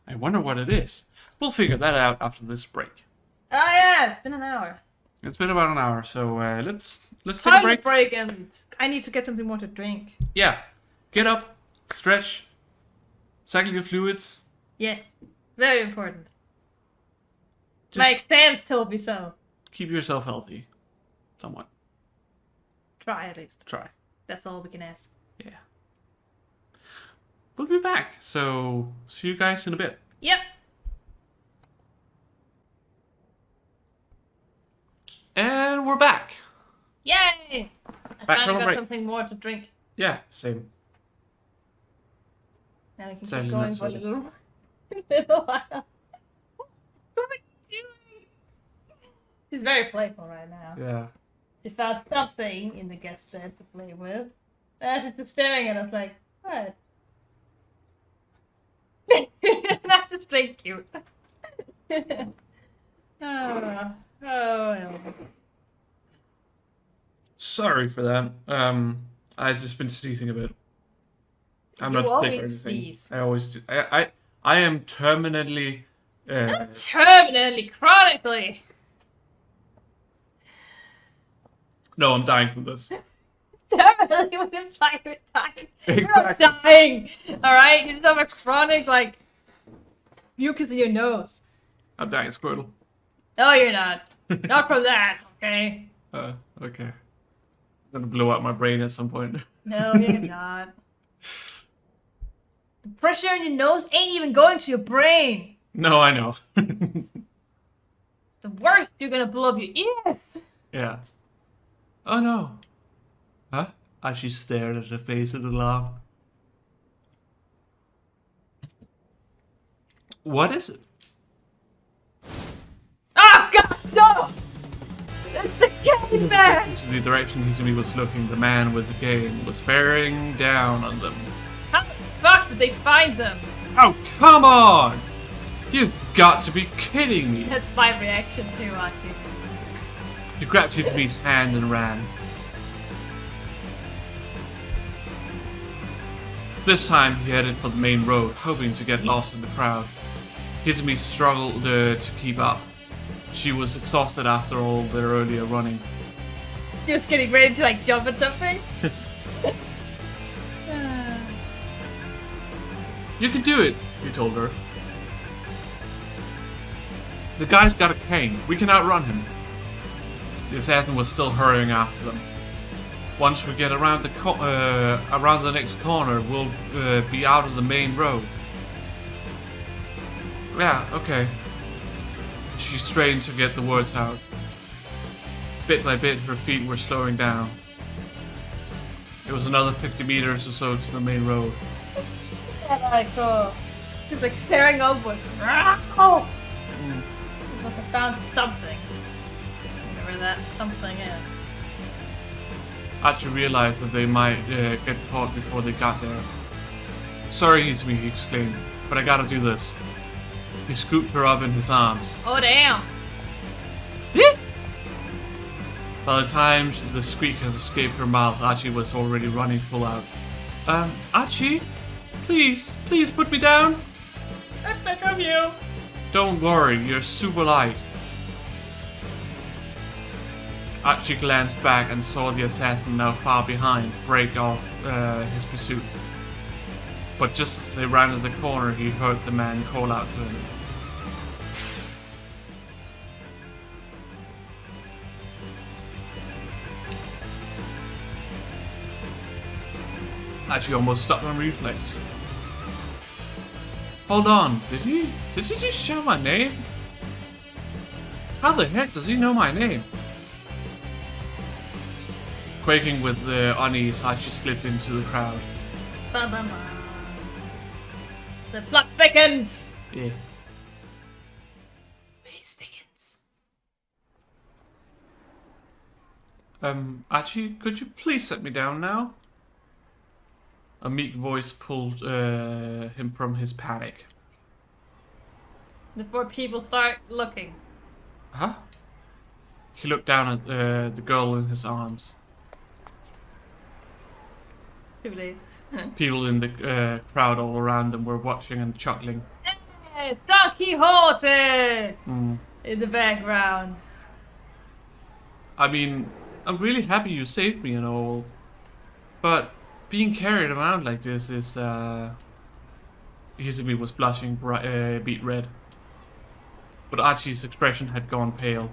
I wonder what it is. We'll figure that out after this break. Oh yeah, it's been an hour. It's been about an hour, so let's take a Time break. to break, and I need to get something more to drink. Yeah. Get up, stretch, cycle your fluids. Yes, very important. Just My exams told me so. keep yourself healthy. Somewhat. Try at least. Try. That's all we can ask. Yeah. We'll be back, so see you guys in a bit. Yep. And we're back. Yay! I Back finally from a got break. something more to drink. Yeah, same. Now we can Sadly, keep not going for a so. little while. What are you doing? She's very playful right now. Yeah. She found something in the guest bed to play with. She's just staring at us like, what? That's just plain cute. Oh, well. Sorry for that. I've just been sneezing a bit. I'm You not sick or always anything. sneeze. I always do. I am terminally. Terminally, chronically. No, I'm dying from this. Terminally would imply you're dying. You're Exactly. not dying. Alright? You just have a chronic, like, mucus in your nose. I'm dying, Squirtle. No, you're not. Not from that, okay? Okay. I'm gonna blow out my brain at some point. No, you're not. The pressure in your nose ain't even going to your brain. No, I know. The worst, you're gonna blow up your ears. Yeah. Oh no. Huh? As she stared at the face of the lamp. What is it? Oh god, no! It's the candy man! Into the direction Hizumi was looking, the man with the cane was bearing down on them. How the fuck did they find them? Oh, come on! You've got to be kidding me! That's my reaction too, Archie. He grabbed Hizumi's hand and ran. This time he headed for the main road, hoping to get lost in the crowd. Hizumi struggled to keep up. She was exhausted after all their earlier running. Just getting ready to like jump at something? You can do it, he told her. The guy's got a cane. We can outrun him. The assassin was still hurrying after them. Once we get around the next corner, we'll be out of the main road. Yeah, okay. She strained to get the words out. Bit by bit, her feet were slowing down. It was another 50 meters or so to the main road. She's like staring upwards. Oh! She must have found something. Whatever that something is. Archie realized that they might get caught before they got there. Sorry, Izumi, he exclaimed, but I gotta do this. He scooped her up in his arms. Oh damn! By the time the squeak had escaped her mouth, Archie was already running full out. Archie? Please put me down? I beg of you! Don't worry, you're super light. Archie glanced back and saw the assassin now far behind break off his pursuit. But just as they rounded the corner, he heard the man call out to him. Archie almost stopped on reflex. Hold on, did he just shout my name? How the heck does he know my name? Quaking with unease, Archie slipped into the crowd. Bum, bum, bum. The plot thickens! Yeah. Pace thickens. Archie, could you please set me down now? A meek voice pulled him from his panic. Before people start looking. Huh? He looked down at the girl in his arms. Too late. People in the crowd all around them were watching and chuckling. Hey, Don Quixote! Mm. In the background. I mean, I'm really happy you saved me and all, but being carried around like this is, Izumi was blushing beet red, but Archie's expression had gone pale.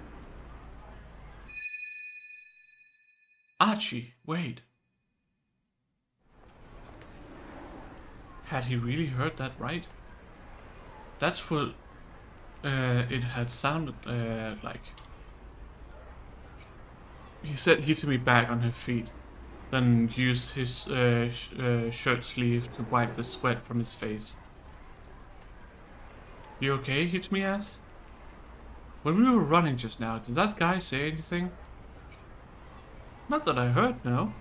Archie, wait. Had he really heard that right? That's what it had sounded like. He set Hitomi back on her feet, then used his shirt sleeve to wipe the sweat from his face. You okay? Hitomi asked. When we were running just now, did that guy say anything? Not that I heard, no.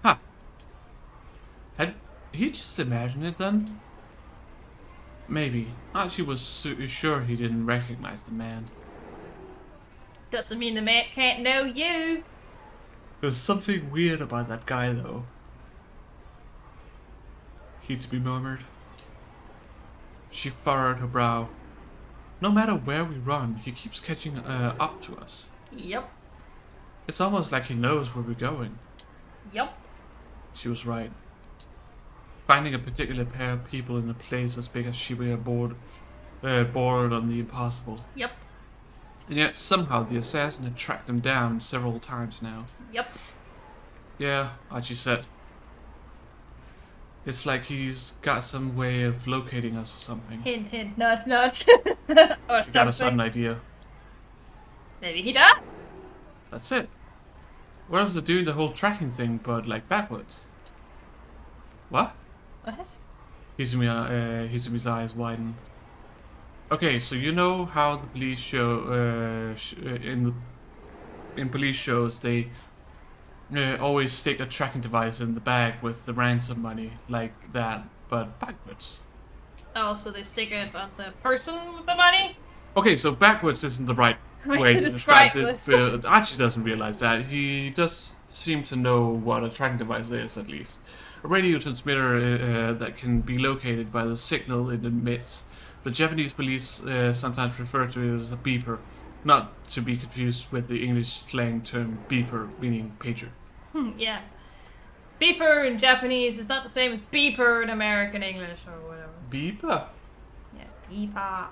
Huh. Had he just imagined it then? Maybe. Archie was sure he didn't recognize the man. Doesn't mean the man can't know you. There's something weird about that guy, though. Hitomi murmured. She furrowed her brow. No matter where we run, he keeps catching up to us. Yep. It's almost like he knows where we're going. Yep. She was right. Finding a particular pair of people in a place as big as Shibuya bordered on the impossible. Yep. And yet somehow the assassin had tracked them down several times now. Yep. Yeah, Archie said. It's like he's got some way of locating us or something. Hint, hint, nudge, nudge. Or I got a sudden something. idea. Maybe he does. That's it. What else they're doing the whole tracking thing, but like backwards? What? What? Hizumi's eyes widened. Okay, so you know how the police show in police shows they always stick a tracking device in the bag with the ransom money like that, but backwards. Oh, so they stick it on the person with the money? Okay, so backwards isn't the right way to describe It's this. Archie doesn't realize that. He does seem to know what a tracking device is, at least. A radio transmitter that can be located by the signal it emits. The Japanese police sometimes refer to it as a beeper, not to be confused with the English slang term beeper, meaning pager. Yeah. Beeper in Japanese is not the same as beeper in American English or whatever. Beeper? Yeah, beeper.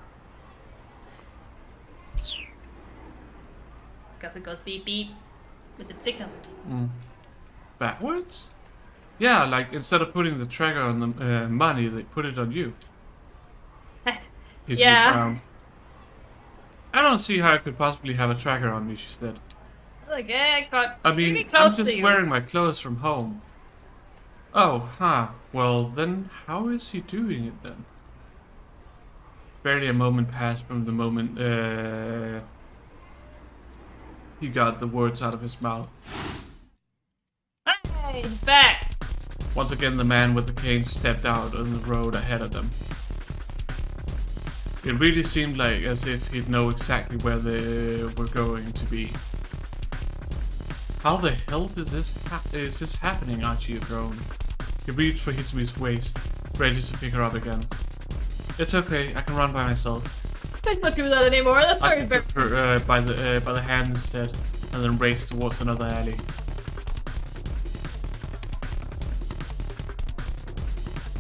Because it goes beep beep with the signal. Backwards? Yeah, like instead of putting the tracker on the money, they put it on you. Yeah. Frowned. I don't see how I could possibly have a tracker on me, she said. Like, yeah, I got I mean, really I'm close just to you. wearing my clothes from home. Oh, huh. Well, then how is he doing it then? Barely a moment passed from the moment he got the words out of his mouth. Hey, he's back. Once again, the man with the cane stepped out on the road ahead of them. It really seemed like as if he'd know exactly where they were going to be. How the hell is this happening, Archie groaned. He reached for Hizumi's waist, ready to pick her up again. It's okay, I can run by myself. Let's not do that anymore. That's very Archie bad. took her by the hand instead, and then raced towards another alley.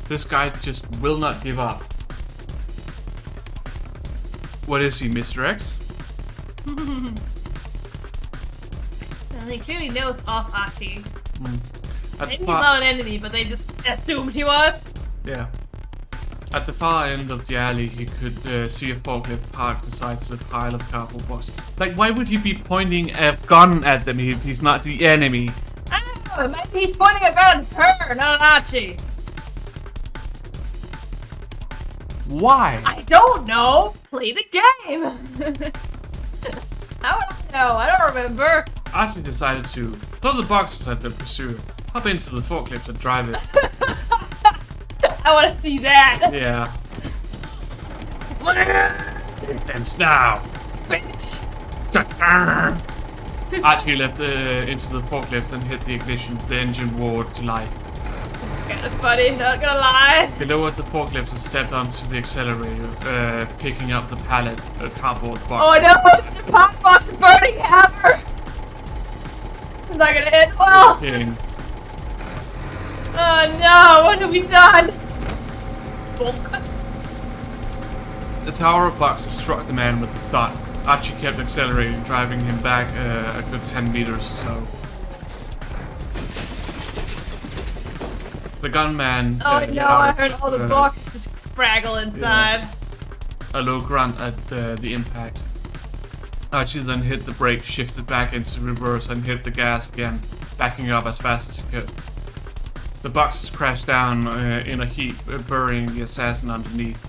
This guy just will not give up. What is he, Mr. X? And he clearly knows of Archie. Maybe he's not an enemy, but they just assumed he was. Yeah. At the far end of the alley, he could see a forklift parked beside the pile of cardboard boxes. Like, why would he be pointing a gun at them if he's not the enemy? Oh, maybe he's pointing a gun at her, not at Archie. Why? I don't know! Play the game! How would I know? I don't remember. Archie decided to throw the boxes at the pursuer, hop into the forklift and drive it. I want to see that! Yeah. Intense now! Bitch! Archie leapt into the forklift and hit the ignition. The engine roared to life. It's kind of funny, not gonna lie. He lowered the forklift and stepped onto the accelerator, picking up the pallet, cardboard box. Oh no! The pop box is burning hammer! It's not gonna end well! Hitting. Oh no! What have we done? Bonk. The tower of boxes struck the man with a thud. Archie kept accelerating, driving him back a good 10 meters or so. The gunman. Oh no! I heard all the boxes just fraggle inside. A low grunt at the impact. Archie then hit the brake, shifted back into reverse, and hit the gas again, backing up as fast as he could. The boxes crashed down in a heap, burying the assassin underneath.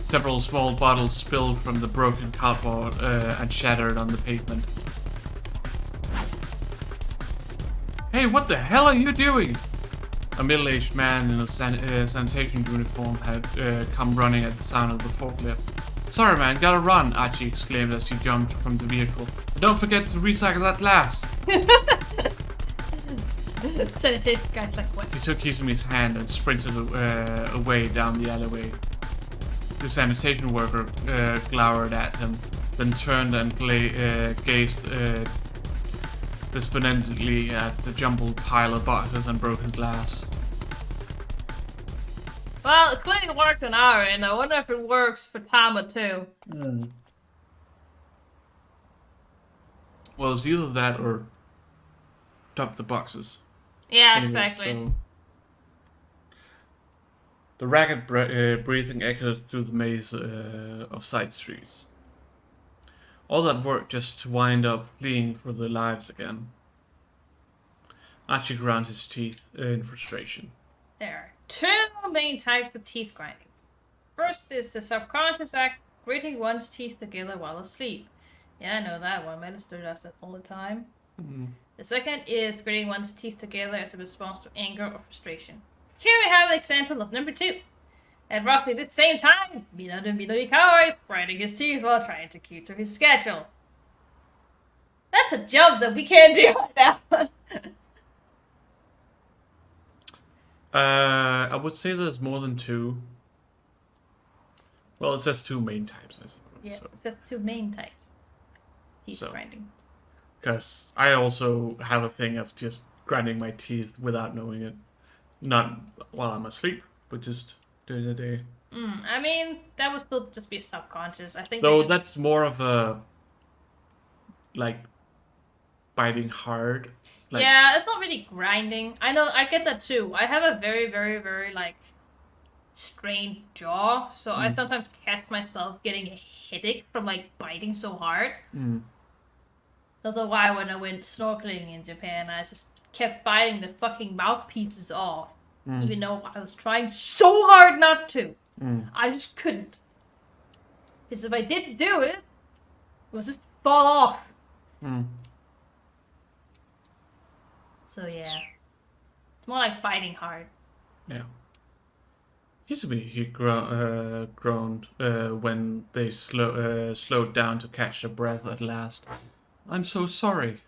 Several small bottles spilled from the broken cardboard and shattered on the pavement. Hey, what the hell are you doing? A middle-aged man in a sanitation uniform had come running at the sound of the forklift. Sorry man, gotta run, Archie exclaimed as he jumped from the vehicle. Don't forget to recycle that glass. Sanitation guy's like, what? He took Kizumi's hand and sprinted away down the alleyway. The sanitation worker glowered at him, then turned and gazed despondently at the jumbled pile of boxes and broken glass. Well, it clearly worked on our end. I wonder if it works for Tama too. Well, it's either that or dump the boxes. Yeah, Anyway, exactly. so the ragged breathing echoed through the maze of side streets. All that work just to wind up fleeing for their lives again. Archie ground his teeth in frustration. There are two main types of teeth grinding. First is the subconscious act, gritting one's teeth together while asleep. Yeah, I know that one. Minister does it all the time. The second is gritting one's teeth together as a response to anger or frustration. Here we have an example of number 2. At roughly the same time, Midori Kawa is grinding his teeth while trying to keep to his schedule. That's a job that we can't do right now. I would say there's more than 2. Well, it says 2 main types, I suppose. Yes, So. that's 2 main types. Teeth So. grinding. Because I also have a thing of just grinding my teeth without knowing it. Not while I'm asleep, but just during the day. I mean, that would still just be subconscious. I think. Though that's more of a like biting hard. Like, yeah, it's not really grinding. I know, I get that too. I have a very, very, very like strained jaw, so I sometimes catch myself getting a headache from like biting so hard. That's why when I went snorkeling in Japan, I just kept biting the fucking mouthpieces off, even though I was trying so hard not to. I just couldn't. Because if I didn't do it, it would just fall off. So yeah, it's more like biting hard. Yeah. He groaned when they slowed down to catch their breath at last. I'm so sorry.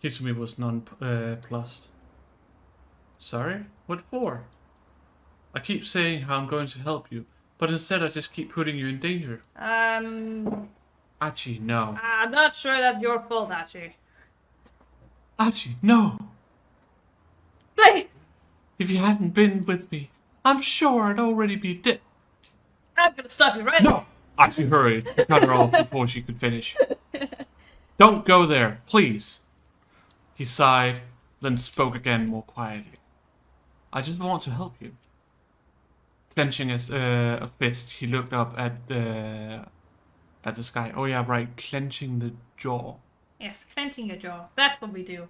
Hitsumi was nonplussed. Sorry? What for? I keep saying how I'm going to help you, but instead I just keep putting you in danger. Achi, no. I'm not sure that's your fault, actually. Achi, no! Please! If you hadn't been with me, I'm sure I'd already be dead. I'm gonna stop you right No! Achi hurried to cut her off before she could finish. Don't go there, please. He sighed, then spoke again more quietly. I just want to help you. Clenching a fist, he looked up at the sky. Oh yeah, right, clenching the jaw. Yes, clenching your jaw. That's what we do.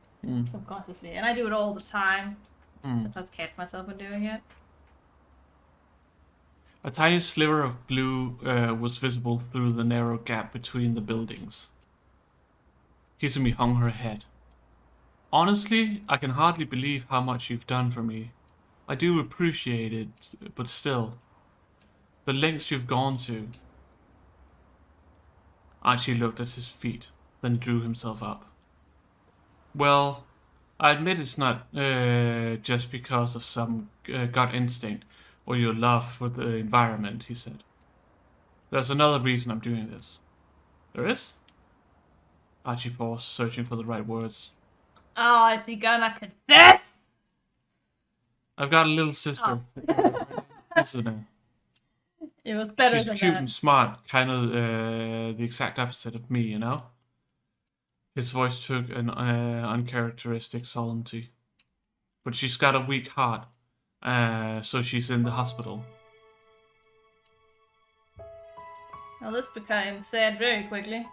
Subconsciously. And I do it all the time. Sometimes catch myself when doing it. A tiny sliver of blue was visible through the narrow gap between the buildings. Hizumi hung her head. Honestly, I can hardly believe how much you've done for me. I do appreciate it, but still. The lengths you've gone to. Archie looked at his feet, then drew himself up. Well, I admit it's not just because of some gut instinct or your love for the environment, he said. There's another reason I'm doing this. There is? Archie paused, searching for the right words. Oh, is he gonna confess? I've got a little sister. It was better She's than cute that. and smart, kind of the exact opposite of me, you know? His voice took an uncharacteristic solemnity. But she's got a weak heart, so she's in the hospital. Well, this became sad very quickly.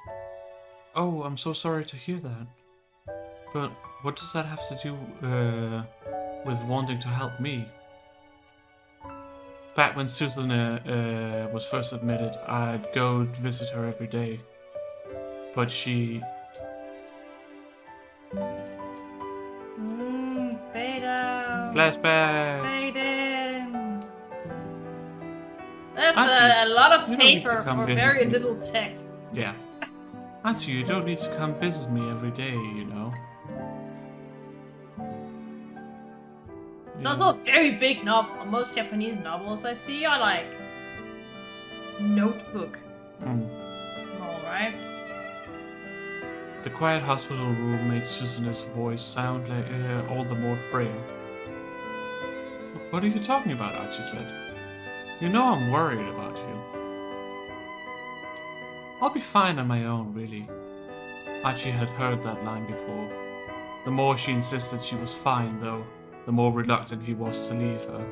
Oh, I'm so sorry to hear that. But what does that have to do with wanting to help me? Back when Susan was first admitted, I'd go visit her every day. But she... Fade out. Flashback! Fade in. That's Auntie, a lot of you don't need to paper come for visit very me. little text. Yeah. Auntie, you don't need to come visit me every day, you know. It's also a very big novel. Most Japanese novels I see are like notebook. Small, right? The quiet hospital room made Susan's voice sound like all the more frail. What are you talking about? Archie said. You know I'm worried about you. I'll be fine on my own, really. Archie had heard that line before. The more she insisted she was fine, though, the more reluctant he was to leave her.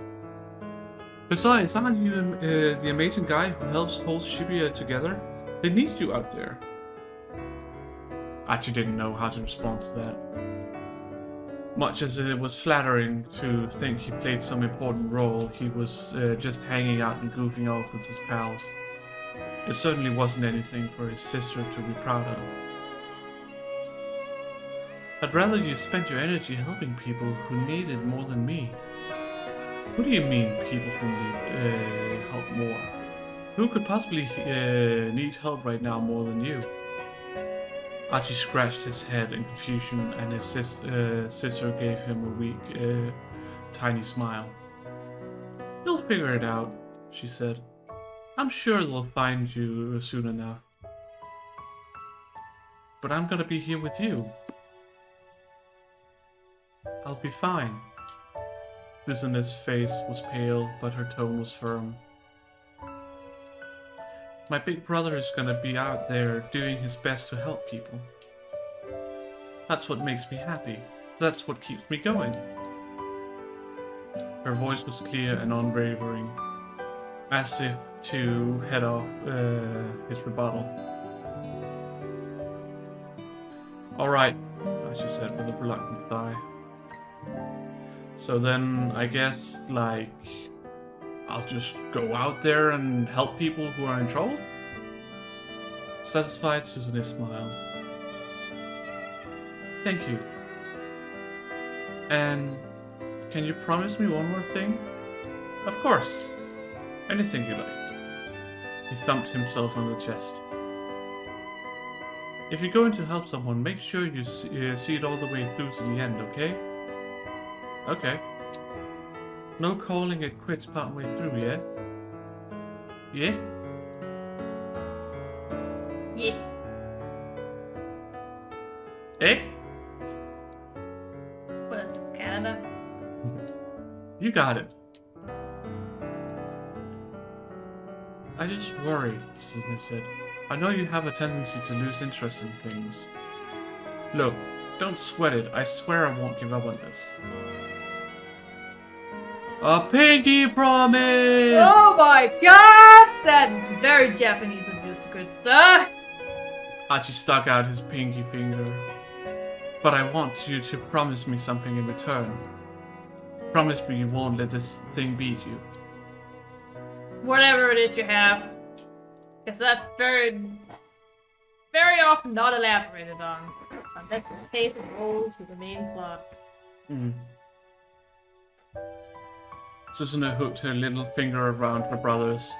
Besides, aren't you the amazing guy who helps hold Shibuya together? They need you out there. Archie didn't know how to respond to that. Much as it was flattering to think he played some important role, he was just hanging out and goofing off with his pals. It certainly wasn't anything for his sister to be proud of. I'd rather you spent your energy helping people who need it more than me. What do you mean, people who need help more? Who could possibly need help right now more than you? Archie scratched his head in confusion, and his sister gave him a weak, tiny smile. You'll figure it out, she said. I'm sure they'll find you soon enough. But I'm gonna be here with you. I'll be fine. Susan's face was pale, but her tone was firm. My big brother is gonna be out there doing his best to help people. That's what makes me happy. That's what keeps me going. Her voice was clear and unwavering, as if to head off his rebuttal. Alright, she said with a reluctant sigh. So then, I guess, like, I'll just go out there and help people who are in trouble? Satisfied, Susan smiled. Thank you. And can you promise me one more thing? Of course. Anything you like. He thumped himself on the chest. If you're going to help someone, make sure you see it all the way through to the end, okay? Okay. No calling it quits partway through, yeah? Yeah? Yeah. Eh? What is this, Canada? You got it. I just worry, Susan said. I know you have a tendency to lose interest in things. Look, don't sweat it. I swear I won't give up on this. A pinky promise! Oh my god! That is very Japanese of you, good sir. Archie stuck out his pinky finger. But I want you to promise me something in return. Promise me you won't let this thing beat you. whatever it is you have. Because that's very, very often not elaborated on. That's the case of roles with the main plot. Susanna hooked her little finger around her brother's.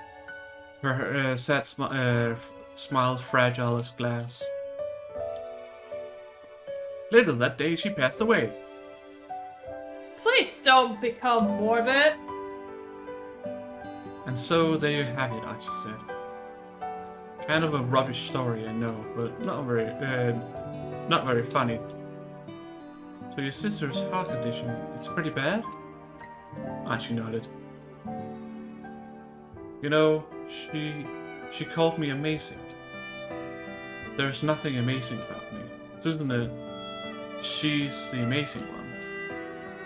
Her sad smile fragile as glass. Later that day, she passed away. Please don't become morbid. And so there you have it, Archie said. Kind of a rubbish story, I know, but not very funny. So your sister's heart condition, it's pretty bad? Archie nodded. You know, she called me amazing. There's nothing amazing about me. Susanna, she's the amazing one.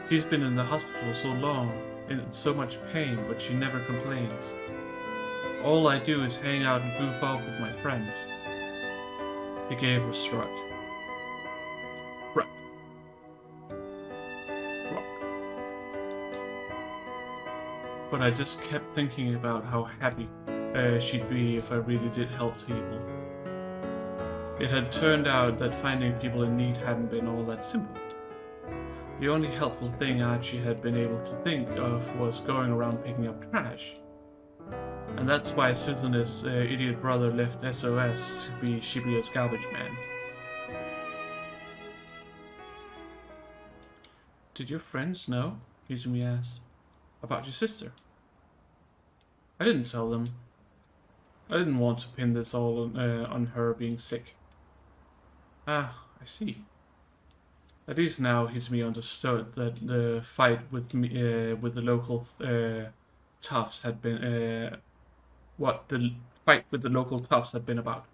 She's been in the hospital so long, in so much pain, but she never complains. All I do is hang out and goof off with my friends. He gave a shrug. Rock. But I just kept thinking about how happy she'd be if I really did help people. It had turned out that finding people in need hadn't been all that simple. The only helpful thing Archie had been able to think of was going around picking up trash. And that's why Susanna's idiot brother left SOS to be Shibuya's garbage man. Did your friends know, Izumi asked, about your sister? I didn't tell them. I didn't want to pin this all on her being sick. Ah, I see. At least now Izumi understood that the fight with the local toughs had been what the fight with the local toughs had been about.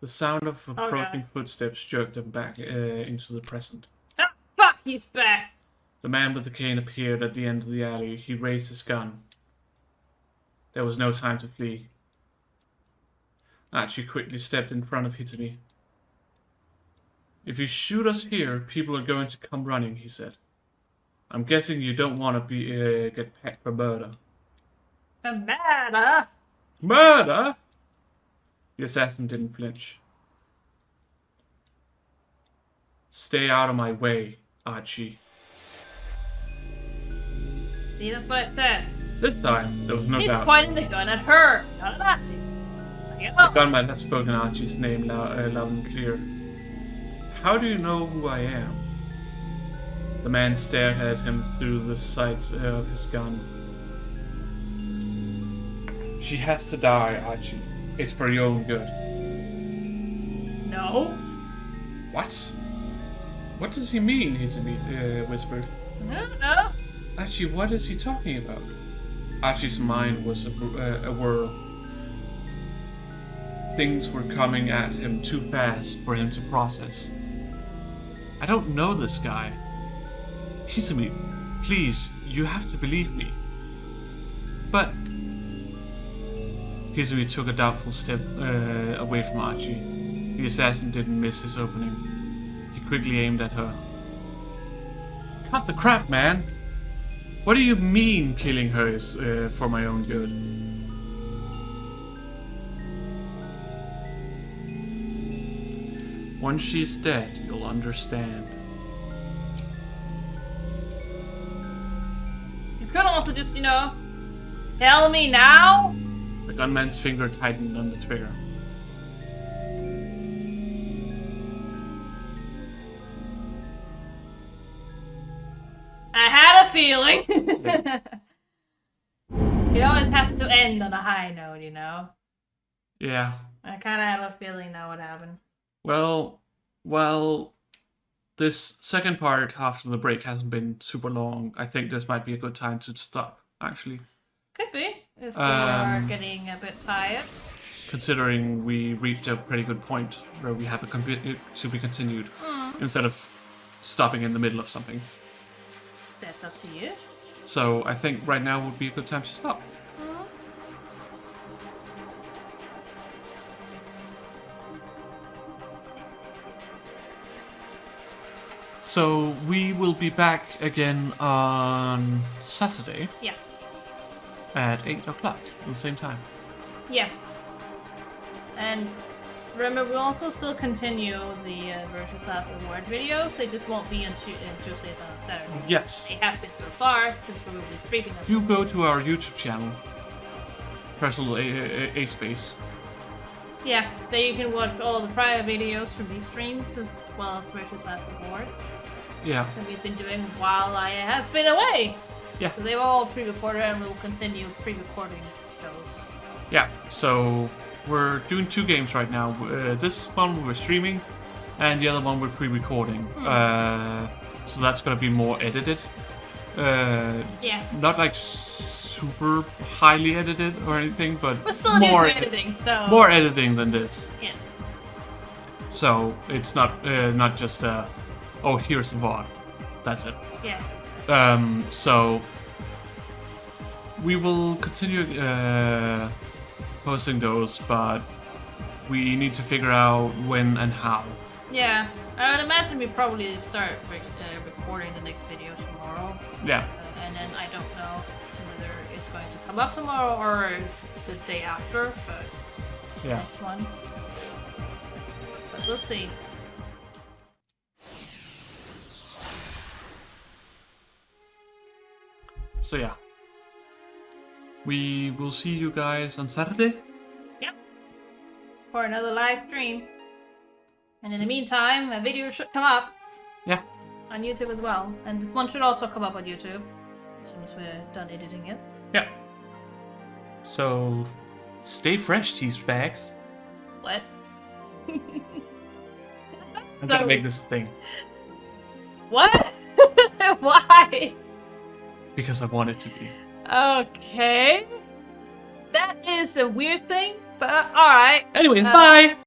The sound of approaching footsteps jerked them back into the present. Ah, fuck, he's back! The man with the cane appeared at the end of the alley. He raised his gun. There was no time to flee. Archie quickly stepped in front of Izumi. If you shoot us here, people are going to come running, he said. I'm guessing you don't want to get packed for murder. For murder? Murder? The assassin didn't flinch. Stay out of my way, Archie. See, that's what I said. This time, there was no doubt. He's pointing the gun at her, not at Archie. The gunman had spoken Archie's name loud and clear. How do you know who I am? The man stared at him through the sights of his gun. She has to die, Archie. It's for your own good. No. What? What does he mean? Izumi whispered. No. Archie, what is he talking about? Archie's mind was a whirl. Things were coming at him too fast for him to process. I don't know this guy. Izumi, please, you have to believe me. But... Izumi took a doubtful step away from Archie. The assassin didn't miss his opening. He quickly aimed at her. Cut the crap, man! What do you mean killing her is for my own good? Once she's dead, you'll understand. You could also just, tell me now? The gunman's finger tightened on the trigger. I had a feeling. Yeah. It always has to end on a high note, Yeah. I kind of had a feeling that would happen. Well, this second part after the break hasn't been super long. I think this might be a good time to stop, actually. Could be, if we are getting a bit tired. Considering we reached a pretty good point where we have to be continued instead of stopping in the middle of something. That's up to you. So I think right now would be a good time to stop. So we will be back again on Saturday. Yeah. At 8 o'clock at the same time. Yeah. And remember, we'll also still continue the versus class reward videos. They just won't be on Tuesdays and on Saturdays. Yes. They have been so far, since we will be streaming them. You go to our YouTube channel, Personal A Space. Yeah, there you can watch all the prior videos from these streams, as well as versus class reward. Yeah. That we've been doing while I have been away. Yeah. So they were all pre-recorded, and we'll continue pre-recording those. Yeah, so we're doing 2 games right now. This one we're streaming, and the other one we're pre-recording. So that's gonna be more edited. Yeah. Not like super highly edited or anything, but We're still more doing editing, so... more editing than this. Yes. So it's not just oh, here's the VOD. That's it. Yeah. So we will continue posting those, but we need to figure out when and how. Yeah, I would imagine we probably start recording the next video tomorrow. Yeah. And then I don't know whether it's going to come up tomorrow or the day after, but Yeah. next one. But we'll see. So yeah. We will see you guys on Saturday. Yep. For another live stream. And in the meantime, a video should come up. Yeah. On YouTube as well. And this one should also come up on YouTube as soon as we're done editing it. Yeah. So stay fresh, cheese bags. What? I'm gonna make this a thing. What? Why? Because I want it to be. Okay. That is a weird thing, but alright. Anyways, bye!